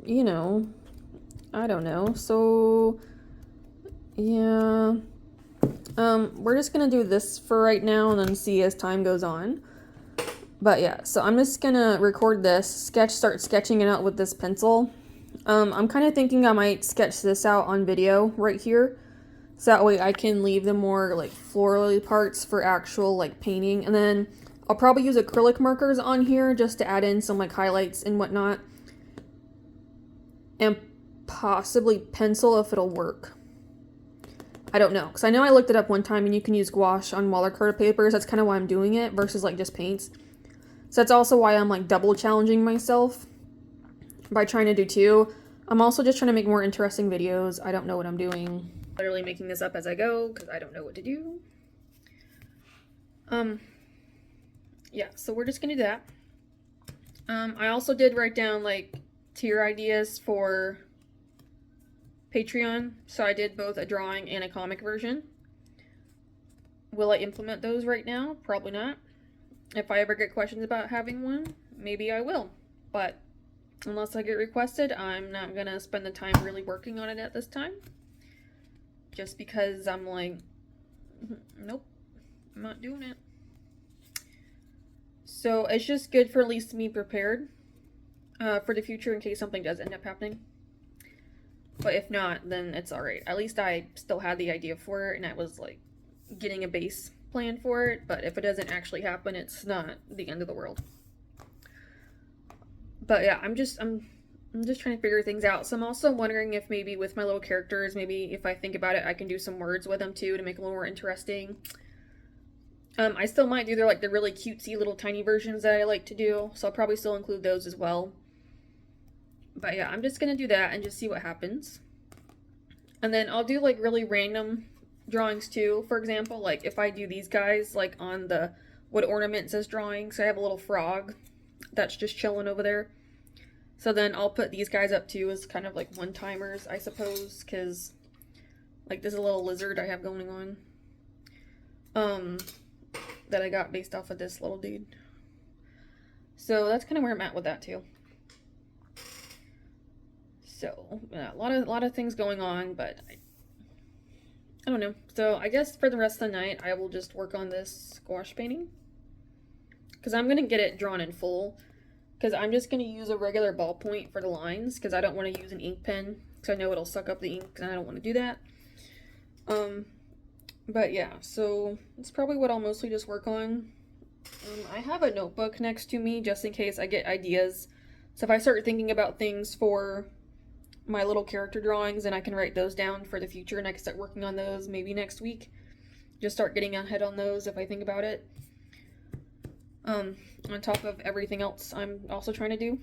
you know, I don't know. So, yeah. We're just going to do this for right now and then see as time goes on. But yeah, so I'm just going to record this, start sketching it out with this pencil. I'm kind of thinking I might sketch this out on video right here. So that way I can leave the more like florally parts for actual like painting. And then I'll probably use acrylic markers on here just to add in some like highlights and whatnot. And possibly pencil if it'll work. I don't know, because I know I looked it up one time and you can use gouache on watercolor papers. That's kind of why I'm doing it versus like just paints. So that's also why I'm like double challenging myself by trying to do two. I'm also just trying to make more interesting videos. I don't know what I'm doing. Literally making this up as I go because I don't know what to do. Yeah, so we're just gonna do that. I also did write down like tier ideas for Patreon, so I did both a drawing and a comic version. Will I implement those right now? Probably not. If I ever get questions about having one, maybe I will. But unless I get requested, I'm not gonna spend the time really working on it at this time. Just because I'm like, nope, I'm not doing it. So it's just good for at least me prepared for the future in case something does end up happening. But if not, then it's alright. At least I still had the idea for it, and I was like getting a base plan for it. But if it doesn't actually happen, it's not the end of the world. But yeah, I'm just trying to figure things out. So I'm also wondering if maybe with my little characters, maybe if I think about it, I can do some words with them too to make them a little more interesting. I still might do the really cutesy little tiny versions that I like to do, so I'll probably still include those as well. But yeah, I'm just gonna do that and just see what happens. And then I'll do like really random drawings too. For example, like if I do these guys like on the what ornament says drawing, so I have a little frog that's just chilling over there. So then I'll put these guys up too as kind of like one-timers, I suppose, because like this is a little lizard I have going on. That I got based off of this little dude. So that's kind of where I'm at with that too. So yeah, a lot of things going on, but I don't know. So I guess for the rest of the night, I will just work on this gouache painting. Because I'm going to get it drawn in full. Because I'm just going to use a regular ballpoint for the lines. Because I don't want to use an ink pen. Because I know it'll suck up the ink and I don't want to do that. But yeah, so that's probably what I'll mostly just work on. I have a notebook next to me just in case I get ideas. So if I start thinking about things for my little character drawings, and I can write those down for the future, and I can start working on those maybe next week. Just start getting ahead on those if I think about it. On top of everything else I'm also trying to do.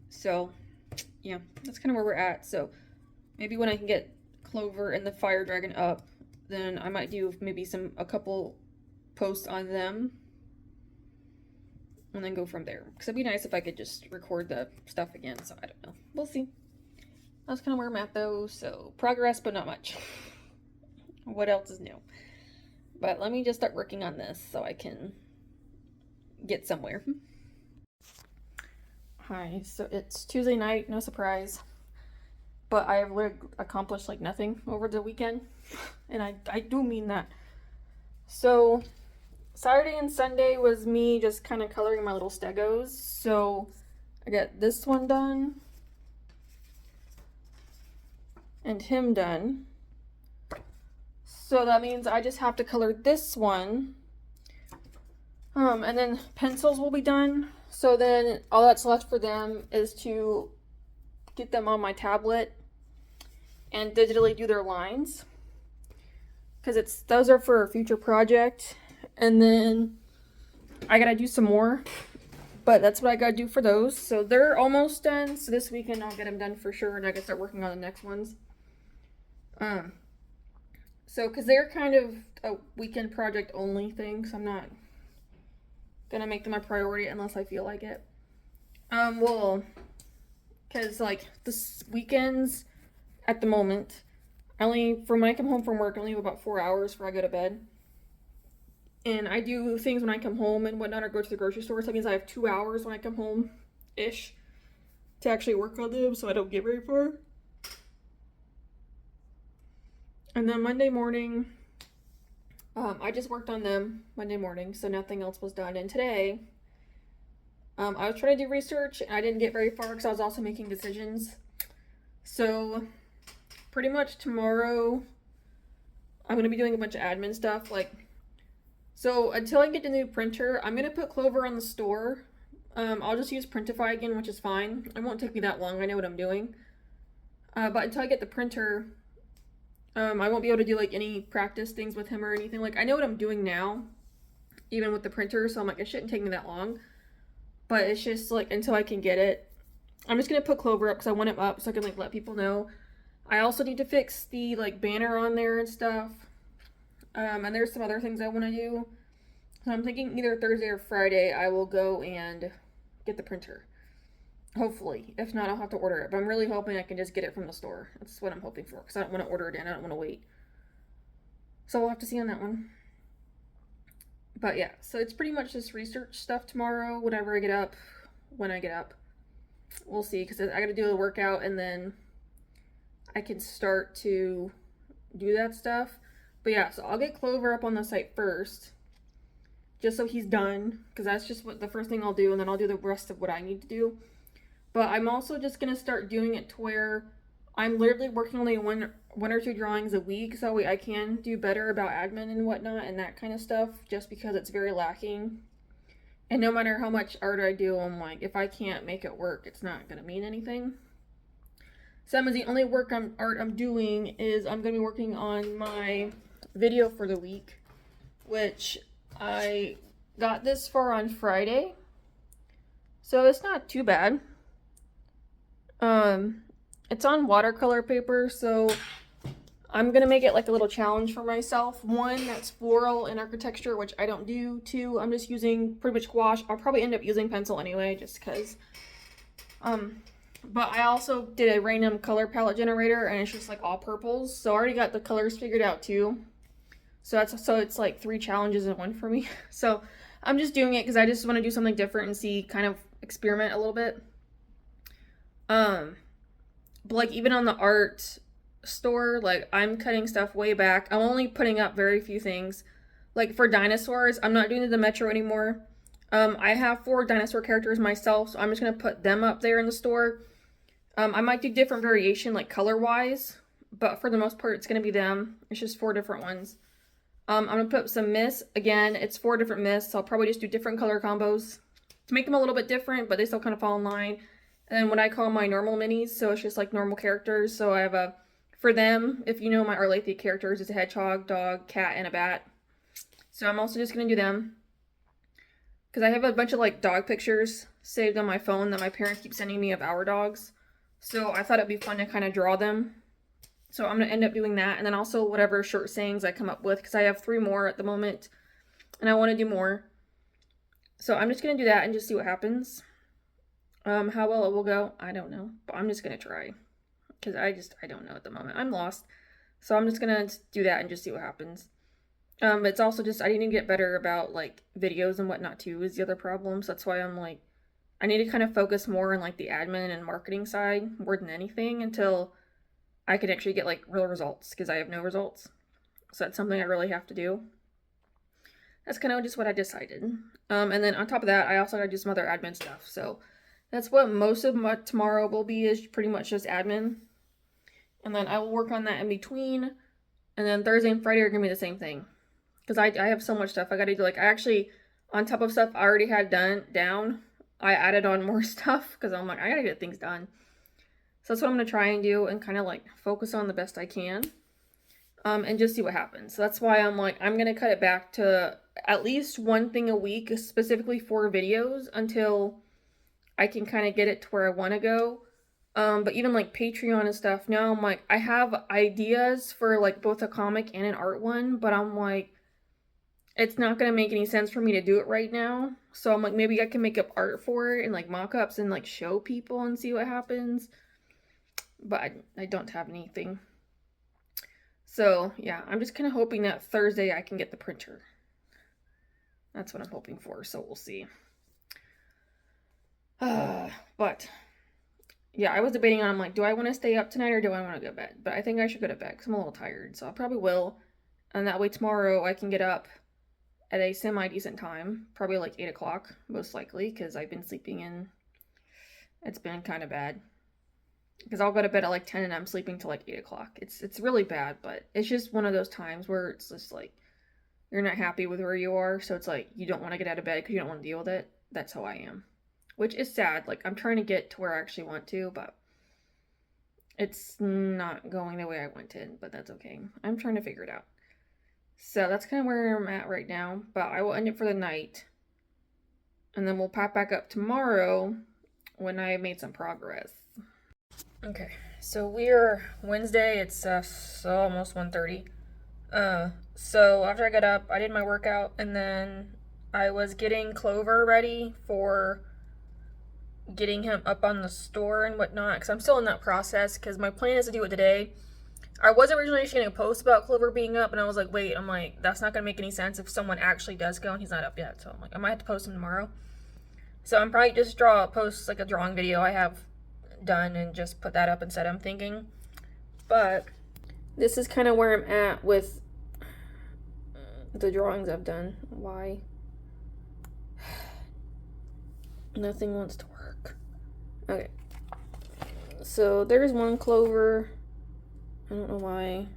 So, yeah, that's kind of where we're at. So, maybe when I can get Clover and the Fire Dragon up, then I might do maybe a couple posts on them. And then go from there. Because it'd be nice if I could just record the stuff again, so I don't know. We'll see. That's kind of where I'm at, though. So, progress, but not much. What else is new? But let me just start working on this so I can get somewhere. Hi, so it's Tuesday night, no surprise. But I have accomplished like nothing over the weekend. And I do mean that. So Saturday and Sunday was me just kind of coloring my little stegos. So I got this one done. And him done. So that means I just have to color this one. And then pencils will be done. So then all that's left for them is to get them on my tablet and digitally do their lines. Because those are for a future project. And then I gotta do some more. But that's what I gotta do for those. So they're almost done. So this weekend I'll get them done for sure. And I can start working on the next ones. So, because they're kind of a weekend project only thing. So I'm not gonna make them a priority unless I feel like it. Well, because like this weekends at the moment. From when I come home from work, I only have about 4 hours before I go to bed. And I do things when I come home and whatnot, or go to the grocery store. So that means I have 2 hours when I come home ish to actually work on them, so I don't get very far. And then Monday morning, I just worked on them Monday morning, so nothing else was done. And today, I was trying to do research, and I didn't get very far because I was also making decisions. So, pretty much tomorrow, I'm going to be doing a bunch of admin stuff. So until I get the new printer, I'm going to put Clover on the store. I'll just use Printify again, which is fine. It won't take me that long. I know what I'm doing. But until I get the printer, I won't be able to do any practice things with him or anything. I know what I'm doing now, even with the printer, so I'm it shouldn't take me that long. But it's just until I can get it. I'm just gonna put Clover up because I want him up so I can let people know. I also need to fix the banner on there and stuff. And there's some other things I want to do. So I'm thinking either Thursday or Friday I will go and get the printer. Hopefully. If not, I'll have to order it. But I'm really hoping I can just get it from the store. That's what I'm hoping for. Because I don't want to order it in. I don't want to wait. So we'll have to see on that one. But yeah. So it's pretty much just research stuff tomorrow. Whenever I get up. When I get up. We'll see. Because I got to do a workout. And then I can start to do that stuff. But yeah. So I'll get Clover up on the site first. Just so he's done. Because that's just the first thing I'll do. And then I'll do the rest of what I need to do. But I'm also just going to start doing it to where I'm literally working only one or two drawings a week. So that way I can do better about admin and whatnot and that kind of stuff. Just because it's very lacking. And no matter how much art I do, I'm if I can't make it work, it's not going to mean anything. So that means the only art I'm doing is I'm going to be working on my video for the week. Which I got this far on Friday. So it's not too bad. It's on watercolor paper, so I'm gonna make it a little challenge for myself. One, that's floral and architecture, which I don't do. Two, I'm just using pretty much gouache. I'll probably end up using pencil anyway, just because. But I also did a random color palette generator, and it's just all purples. So I already got the colors figured out too. So it's 3 challenges in one for me. So I'm just doing it because I just want to do something different and see, kind of experiment a little bit. But even on the art store, I'm cutting stuff way back. I'm only putting up very few things. For dinosaurs, I'm not doing the Metro anymore. I have 4 dinosaur characters myself, so I'm just gonna put them up there in the store. I might do different variation, color-wise, but for the most part, it's gonna be them. It's just 4 different ones. I'm gonna put up some mists. Again, it's 4 different mists, so I'll probably just do different color combos to make them a little bit different, but they still kind of fall in line. And then what I call my normal minis, so it's just normal characters. So I have for them, if you know my Arlathea characters, it's a hedgehog, dog, cat, and a bat. So I'm also just going to do them. Because I have a bunch of dog pictures saved on my phone that my parents keep sending me of our dogs. So I thought it'd be fun to kind of draw them. So I'm going to end up doing that. And then also whatever short sayings I come up with, because I have 3 more at the moment. And I want to do more. So I'm just going to do that and just see what happens. How well it will go, I don't know. But I'm just going to try. Because I don't know at the moment. I'm lost. So I'm just going to do that and just see what happens. It's also just, I need to get better about, videos and whatnot, too, is the other problem. So that's why I'm, I need to kind of focus more on, the admin and marketing side more than anything until I can actually get, real results. Because I have no results. So that's something I really have to do. That's kind of just what I decided. And then on top of that, I also got to do some other admin stuff. So that's what most of my tomorrow will be, is pretty much just admin. And then I will work on that in between. And then Thursday and Friday are going to be the same thing. Because I have so much stuff I got to do. I actually, on top of stuff I already had down, I added on more stuff. Because I'm I got to get things done. So that's what I'm going to try and do. And kind of focus on the best I can. And just see what happens. So that's why I'm I'm going to cut it back to at least 1 thing a week. Specifically for videos. Until I can kind of get it to where I want to go. But even Patreon and stuff, now I'm I have ideas for both a comic and an art one, but I'm it's not going to make any sense for me to do it right now. So I'm maybe I can make up art for it and mock-ups and show people and see what happens. but I don't have anything. So, yeah, I'm just kind of hoping that Thursday I can get the printer. That's what I'm hoping for, so we'll see. But, yeah, I was debating on, I'm like, do I want to stay up tonight or do I want to go to bed? But I think I should go to bed because I'm a little tired, so I probably will. And that way tomorrow I can get up at a semi-decent time, probably like 8 o'clock, most likely, because I've been sleeping in. It's been kind of bad. Because I'll go to bed at like 10 and I'm sleeping till like 8 o'clock. It's really bad, but it's just one of those times where it's just like, you're not happy with where you are, so it's like, you don't want to get out of bed because you don't want to deal with it. That's how I am. Which is sad. Like, I'm trying to get to where I actually want to, but it's not going the way I wanted, but that's okay. I'm trying to figure it out. So that's kind of where I'm at right now, but I will end it for the night. And then we'll pop back up tomorrow when I made some progress. Okay, so we're Wednesday, it's almost 1:30. So after I got up, I did my workout, and then I was getting Clover ready for getting him up on the store and whatnot, because I'm still in that process, because my plan is to do it today. I was originally just going to post about Clover being up, and I was like, wait, I'm like, that's not going to make any sense if someone actually does go and he's not up yet, so I'm like, I might have to post him tomorrow. So I'm probably just post like a drawing video I have done and just put that up instead, I'm thinking. But this is kind of where I'm at with the drawings I've done. Why? Nothing wants to work. Okay. So there's one Clover. I don't know why.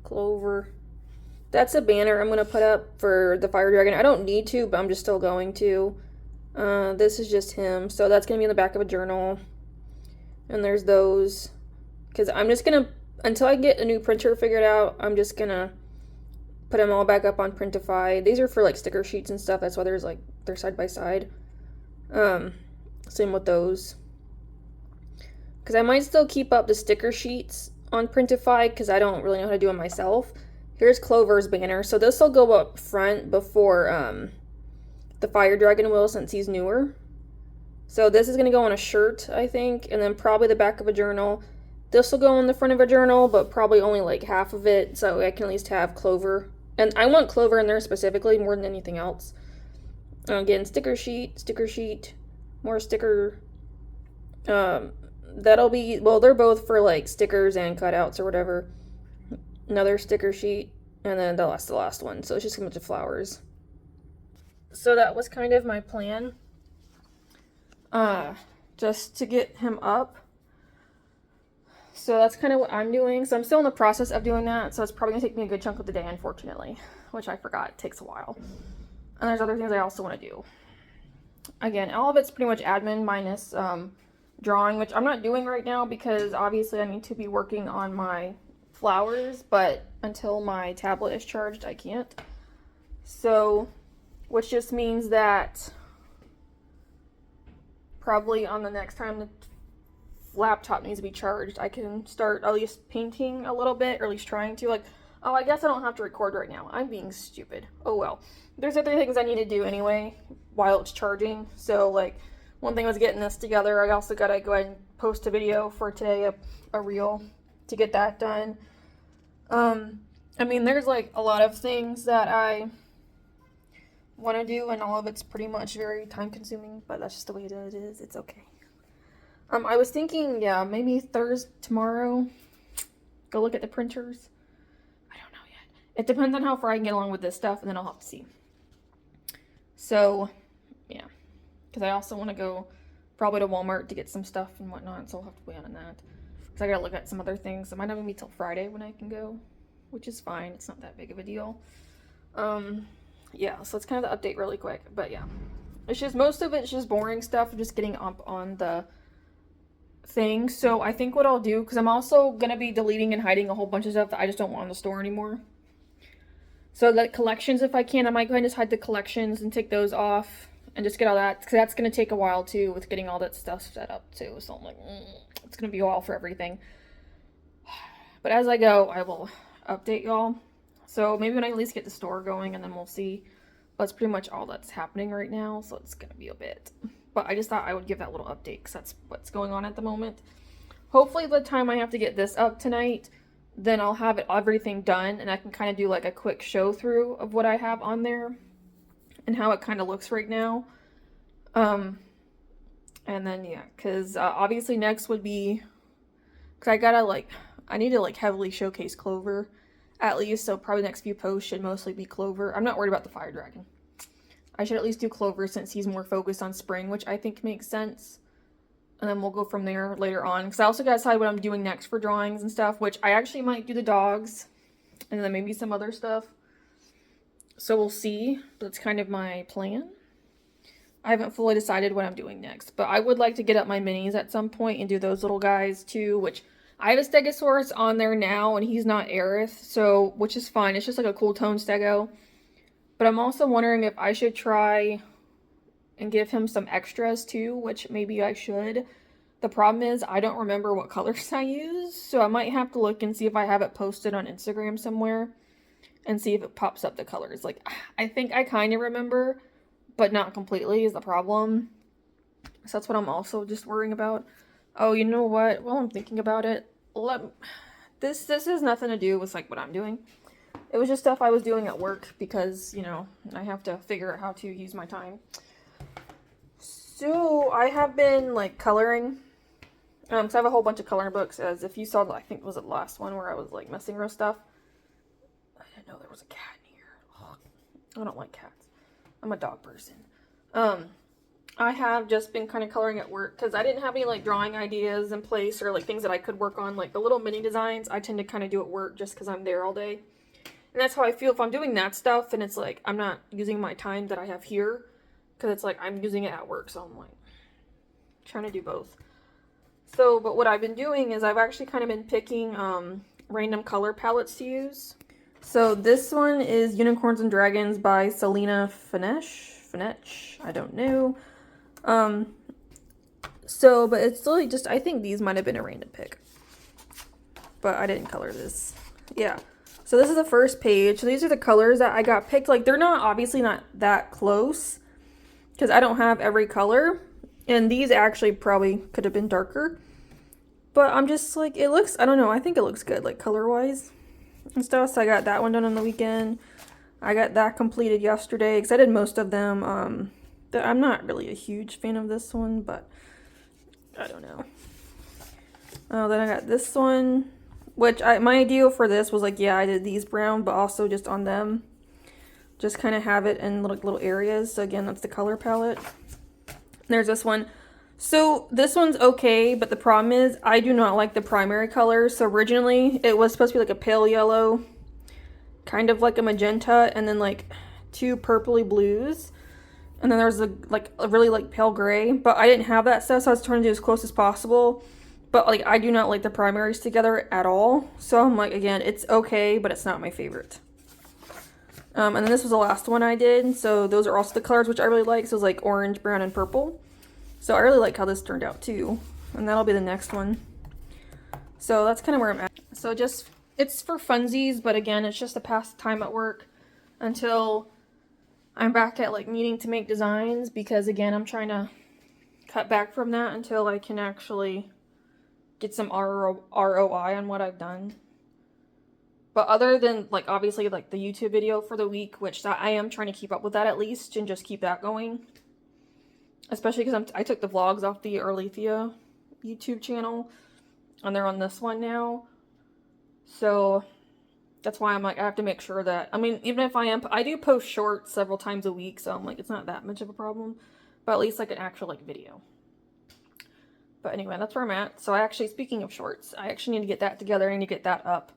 Clover. That's a banner I'm going to put up for the Fire Dragon. I don't need to, but I'm just still going to. This is just him. So that's going to be in the back of a journal. And there's those. Because I'm just going to, until I get a new printer figured out, I'm just going to put them all back up on Printify. These are for like sticker sheets and stuff. That's why there's like, they're side by side. Same with those. Because I might still keep up the sticker sheets on Printify because I don't really know how to do it myself. Here's Clover's banner. So this will go up front before the Fire Dragon will, since he's newer. So this is going to go on a shirt, I think, and then probably the back of a journal. This will go on the front of a journal, but probably only like half of it, so I can at least have Clover. And I want Clover in there specifically more than anything else. Again, sticker sheet, more sticker. That'll be, well, they're both for like stickers and cutouts or whatever. Another sticker sheet, and then the last one. So it's just a bunch of flowers. So that was kind of my plan. Just to get him up. So that's kind of what I'm doing. So I'm still in the process of doing that. So it's probably going to take me a good chunk of the day, unfortunately. Which I forgot. It takes a while. And there's other things I also want to do. Again, all of it's pretty much admin minus drawing, which I'm not doing right now because obviously I need to be working on my flowers. But until my tablet is charged, I can't. So, which just means that probably on the next time the laptop needs to be charged, I can start at least painting a little bit, or at least trying to. Like, oh, I guess I don't have to record right now. I'm being stupid. Oh well. There's other things I need to do anyway while it's charging. So, like, one thing was getting this together. I also gotta go ahead and post a video for today, a reel, to get that done. I mean, there's like a lot of things that I want to do, and all of it's pretty much very time consuming, but that's just the way it is. It's okay. I was thinking, yeah, maybe Thursday, tomorrow, go look at the printers. I don't know yet. It depends on how far I can get along with this stuff, and then I'll have to see. So, yeah. Because I also want to go probably to Walmart to get some stuff and whatnot, so I'll have to wait on that. Because I gotta look at some other things. It might not be till Friday when I can go, which is fine. It's not that big of a deal. Yeah, so it's kind of the update really quick. But yeah, it's just, most of it's just boring stuff, just getting up on the thing. So I think what I'll do, because I'm also going to be deleting and hiding a whole bunch of stuff that I just don't want in the store anymore. So the collections, if I can, I might go ahead and just hide the collections and take those off and just get all that, because that's going to take a while too with getting all that stuff set up too. So I'm like, it's going to be a while for everything. But as I go, I will update y'all. So maybe when I at least get the store going, and then we'll see. That's pretty much all that's happening right now, so it's going to be a bit. But I just thought I would give that little update, because that's what's going on at the moment. hopefully by the time I have to get this up tonight, then I'll have everything done and I can kind of do like a quick show through of what I have on there and how it kind of looks right now. And then yeah, because obviously next would be, because I need to like heavily showcase Clover at least, so probably the next few posts should mostly be Clover. I'm not worried about the Fire Dragon. I should at least do Clover since he's more focused on spring, which I think makes sense. And then we'll go from there later on. Because I also got to decide what I'm doing next for drawings and stuff, which I actually might do the dogs. And then maybe some other stuff. So we'll see. That's kind of my plan. I haven't fully decided what I'm doing next. But I would like to get up my minis at some point and do those little guys too. Which I have a Stegosaurus on there now and he's not Aerith. So, which is fine. It's just like a cool tone Stego. But I'm also wondering if I should try and give him some extras too, which maybe I should. The problem is I don't remember what colors I use, so I might have to look and see if I have it posted on Instagram somewhere and see if it pops up the colors. Like, I think I kind of remember, but not completely is the problem. So that's what I'm also just worrying about. Oh, you know what? While I'm thinking about it, this has nothing to do with like what I'm doing. It was just stuff I was doing at work because, you know, I have to figure out how to use my time. So, I have been, like, coloring. So I have a whole bunch of coloring books, as if you saw, I think, was it the last one where I was, like, messing with stuff? I didn't know there was a cat in here. Ugh. I don't like cats. I'm a dog person. I have just been kind of coloring at work, because I didn't have any, like, drawing ideas in place, or, like, things that I could work on. Like, the little mini designs, I tend to kind of do at work, just because I'm there all day. And that's how I feel if I'm doing that stuff, and it's, like, I'm not using my time that I have here. Because it's like I'm using it at work, so I'm like trying to do both. So, but what I've been doing is I've actually kind of been picking random color palettes to use. So this one is Unicorns and Dragons by Selena Finech. I don't know. So, but it's really just, I think these might have been a random pick. But I didn't color this. Yeah. So this is the first page. So these are the colors that I got picked. Like, they're not, obviously not that close, because I don't have every color, and these actually probably could have been darker, but I'm just like, it looks, I don't know, I think it looks good, like color-wise and stuff. So I got that one done on the weekend. I got that completed yesterday, because I did most of them. I'm not really a huge fan of this one, but I don't know. Then I got this one, which my ideal for this was like, yeah, I did these brown, but also just on them. Just kind of have it in little areas. So again, that's the color palette. There's this one. So this one's okay, but the problem is I do not like the primary color. So originally it was supposed to be like a pale yellow, kind of like a magenta, and then like two purpley blues. And then there's a really like pale gray, but I didn't have that stuff, so I was trying to do as close as possible. But like I do not like the primaries together at all. So I'm like, again, it's okay, but it's not my favorite. And then this was the last one I did. So those are also the colors which I really like. So it was like orange, brown, and purple. So I really like how this turned out too. And that'll be the next one. So that's kind of where I'm at. So just, it's for funsies, but again, it's just to pass time at work until I'm back at like needing to make designs. Because again, I'm trying to cut back from that until I can actually get some ROI on what I've done. But other than, like, obviously, like, the YouTube video for the week, which I am trying to keep up with that at least, and just keep that going. Especially because I took the vlogs off the Arlethea YouTube channel, and they're on this one now. So, that's why I'm like, I have to make sure that, I mean, even if I do post shorts several times a week, so I'm like, it's not that much of a problem. But at least, like, an actual, like, video. But anyway, that's where I'm at. So, speaking of shorts, I actually need to get that together. I need to get that up.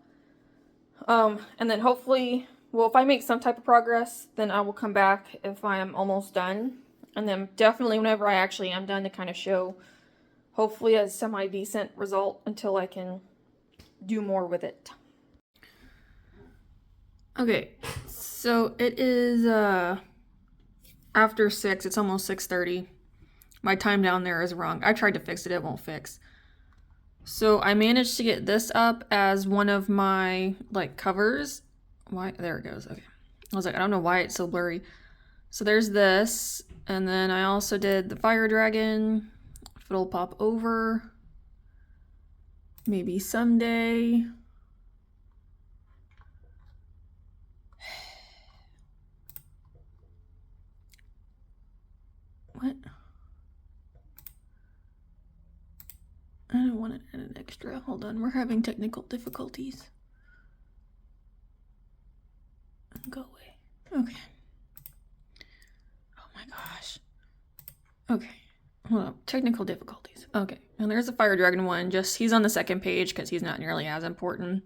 And then hopefully, well, if I make some type of progress, then I will come back if I am almost done. And then definitely whenever I actually am done to kind of show, hopefully a semi-decent result until I can do more with it. Okay, so it is, after 6, it's almost 6:30. My time down there is wrong. I tried to fix it, it won't fix. So I managed to get this up as one of my, like, covers. Why? There it goes. Okay. I was like, I don't know why it's so blurry. So there's this. And then I also did the Fire Dragon. If it'll pop over. maybe someday. What? I don't want to add an extra. Hold on, we're having technical difficulties. Go away. Okay. Oh my gosh. Okay. Hold on. Technical difficulties. Okay. And there's the Fire Dragon one. Just he's on the second page because he's not nearly as important.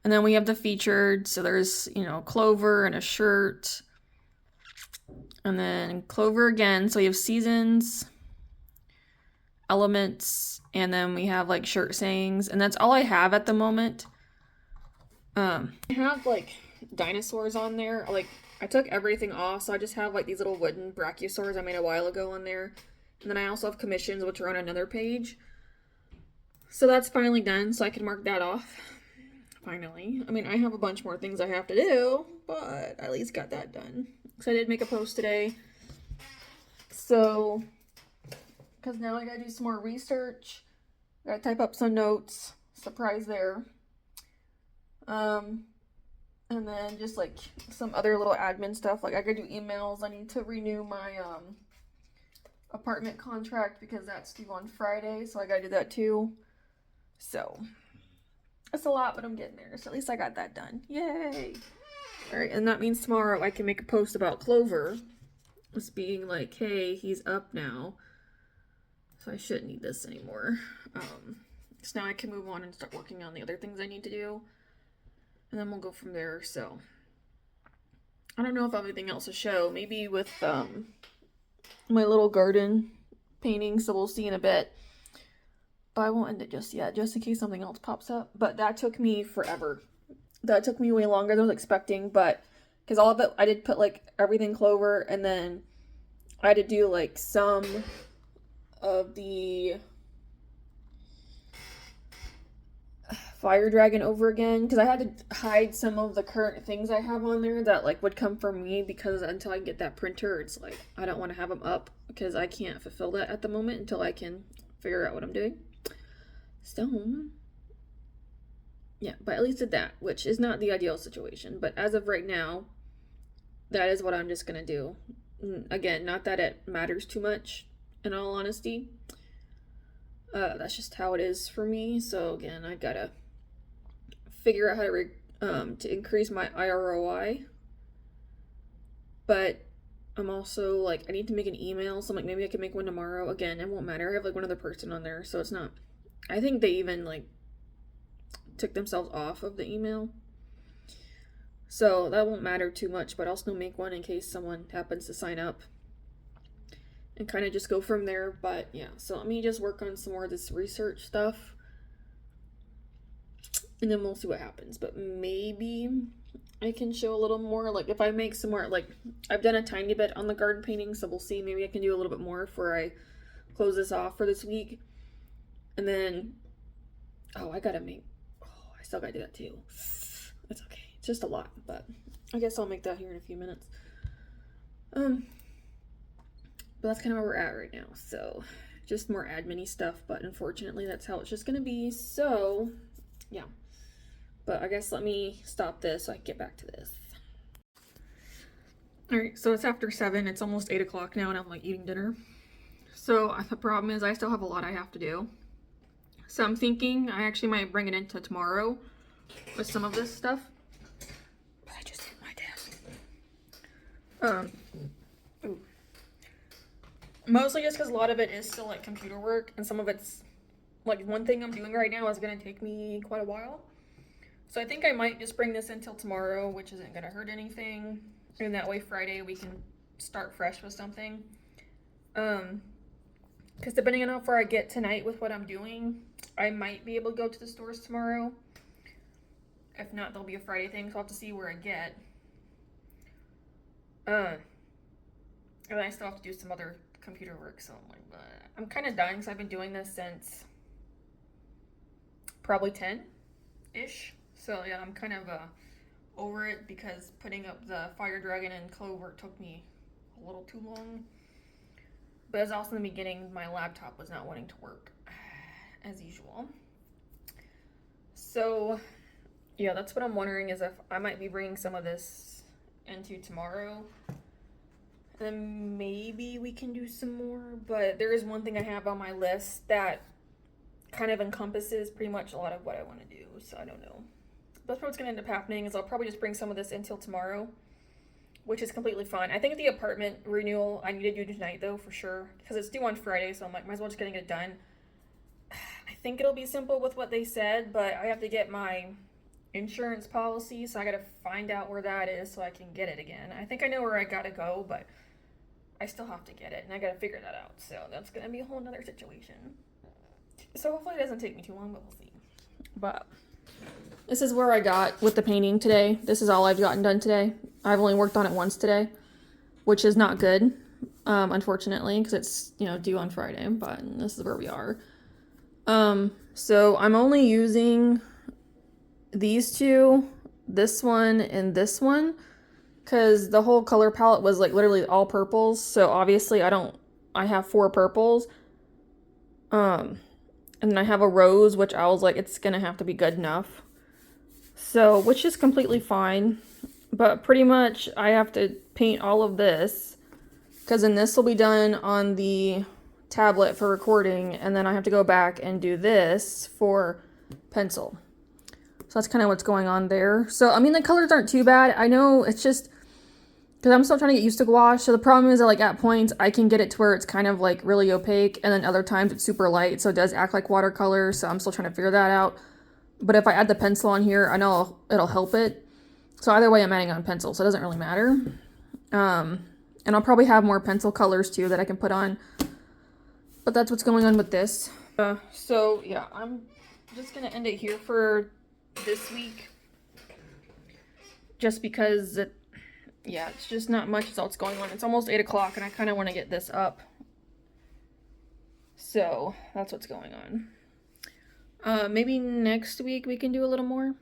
And then we have the featured. So there's, you know, Clover and a shirt. And then Clover again. So we have seasons, elements, and then we have like shirt sayings. And that's all I have at the moment. I have like dinosaurs on there. Like I took everything off, so I just have like these little wooden brachiosaurs I made a while ago on there. And then I also have commissions, which are on another page. So that's finally done, so I can mark that off. Finally. I mean, I have a bunch more things I have to do, but I at least got that done. So I did make a post today. So, because now I gotta do some more research. Gotta type up some notes. Surprise there. And then just like some other little admin stuff. Like I gotta do emails. I need to renew my apartment contract because that's due on Friday, so I gotta do that too. So it's a lot, but I'm getting there. So at least I got that done. Yay! Alright, and that means tomorrow I can make a post about Clover. Just being like, hey, he's up now. So I shouldn't need this anymore. So now I can move on and start working on the other things I need to do. And then we'll go from there. So I don't know if I have anything else to show. Maybe with my little garden painting, so we'll see in a bit. But I won't end it just yet, just in case something else pops up. But that took me forever. That took me way longer than I was expecting, but because all of it, I did put like everything Clover, and then I had to do like some of the Fire Dragon over again, because I had to hide some of the current things I have on there that like would come from me, because until I get that printer, it's like I don't want to have them up because I can't fulfill that at the moment until I can figure out what I'm doing. So yeah, but at least did that, which is not the ideal situation, but as of right now, that is what I'm just gonna do. Again, not that it matters too much, in all honesty. That's just how it is for me. So again, I gotta figure out how to increase my IROI. But I'm also like, I need to make an email, so I'm like, maybe I can make one tomorrow. Again, it won't matter. I have like one other person on there, so it's not. I think they even like took themselves off of the email, so that won't matter too much. But I'll still make one in case someone happens to sign up, and kind of just go from there. But yeah, so let me just work on some more of this research stuff, and then we'll see what happens. But maybe I can show a little more, like if I make some more, like I've done a tiny bit on the garden painting, so we'll see. Maybe I can do a little bit more before I close this off for this week. And then, I still gotta do that too. It's okay. It's just a lot, but I guess I'll make that here in a few minutes. But that's kind of where we're at right now. So just more admin-y stuff, but unfortunately that's how it's just gonna be. So yeah. But I guess let me stop this so I can get back to this. Alright, so it's after 7. It's almost 8 o'clock now, and I'm like eating dinner. So the problem is I still have a lot I have to do. So I'm thinking I actually might bring it into tomorrow with some of this stuff. But I just hit my desk. Ooh. Mostly just because a lot of it is still like computer work, and some of it's like one thing I'm doing right now is gonna take me quite a while. So I think I might just bring this until tomorrow, which isn't gonna hurt anything. And that way Friday we can start fresh with something. Because depending on how far I get tonight with what I'm doing, I might be able to go to the stores tomorrow. If not, there'll be a Friday thing, so I'll have to see where I get. And then I still have to do some other computer work, so I'm like, I'm kind of dying because I've been doing this since probably 10-ish. So yeah, I'm kind of over it because putting up the Fire Dragon and Clover took me a little too long. But as also in the beginning, my laptop was not wanting to work as usual. So yeah, that's what I'm wondering, is if I might be bringing some of this into tomorrow. And then maybe we can do some more, but there is one thing I have on my list that kind of encompasses pretty much a lot of what I want to do, so I don't know. That's what's going to end up happening, is I'll probably just bring some of this until tomorrow, which is completely fine. I think the apartment renewal I need to do tonight, though, for sure, because it's due on Friday, so I'm like, might as well just getting it done. I think it'll be simple with what they said, but I have to get my insurance policy, so I gotta find out where that is so I can get it again. I think I know where I gotta go, but I still have to get it, and I gotta figure that out, so that's gonna be a whole nother situation. So hopefully it doesn't take me too long, but we'll see. But this is where I got with the painting today. This is all I've gotten done today. I've only worked on it once today, which is not good, unfortunately, because it's, due on Friday, but this is where we are. So I'm only using these two, this one, and this one, because the whole color palette was like literally all purples, so obviously I have 4 purples. And then I have a rose, which I was like, it's gonna have to be good enough. So, which is completely fine. But pretty much I have to paint all of this, because then this will be done on the tablet for recording, and then I have to go back and do this for pencil. So that's kind of what's going on there. So, I mean, the colors aren't too bad. I know it's just because I'm still trying to get used to gouache. So the problem is that, like, at points I can get it to where it's kind of like really opaque, and then other times it's super light, so it does act like watercolor. So I'm still trying to figure that out. But if I add the pencil on here, I know it'll help it. So either way, I'm adding on pencil, so it doesn't really matter. And I'll probably have more pencil colors too that I can put on. But that's what's going on with this. So yeah, I'm just gonna end it here for this week. Just because it's just not much else going on. It's almost 8 o'clock and I kind of want to get this up. So that's what's going on. Maybe next week we can do a little more.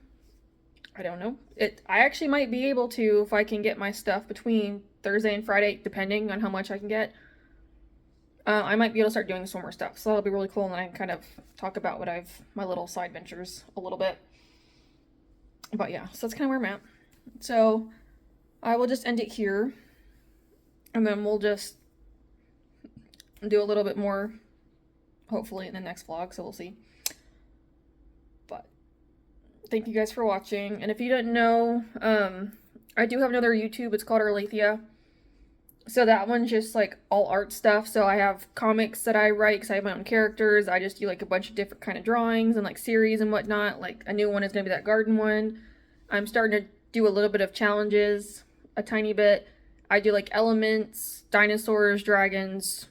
I don't know. I actually might be able to if I can get my stuff between Thursday and Friday, depending on how much I can get. I might be able to start doing some more stuff. So that'll be really cool, and then I can kind of talk about my little side ventures a little bit. But yeah, so that's kind of where I'm at. So I will just end it here, and then we'll just do a little bit more, hopefully, in the next vlog, so we'll see. But thank you guys for watching, and if you didn't know, I do have another YouTube. It's called Arlathea. So that one's just like all art stuff. So I have comics that I write because I have my own characters. I just do like a bunch of different kind of drawings and like series and whatnot. Like a new one is going to be that garden one. I'm starting to do a little bit of challenges, a tiny bit. I do like elements, dinosaurs, dragons,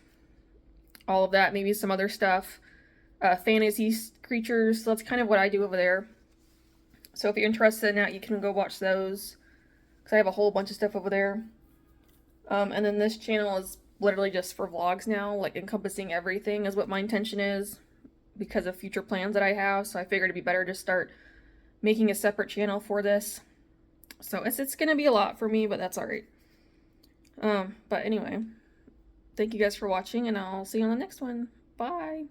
all of that, maybe some other stuff, fantasy creatures. So that's kind of what I do over there. So if you're interested in that, you can go watch those because I have a whole bunch of stuff over there. And then this channel is literally just for vlogs now, like encompassing everything is what my intention is because of future plans that I have. So I figured it'd be better to start making a separate channel for this. So it's gonna be a lot for me, but that's all right. But anyway, thank you guys for watching, and I'll see you on the next one. Bye.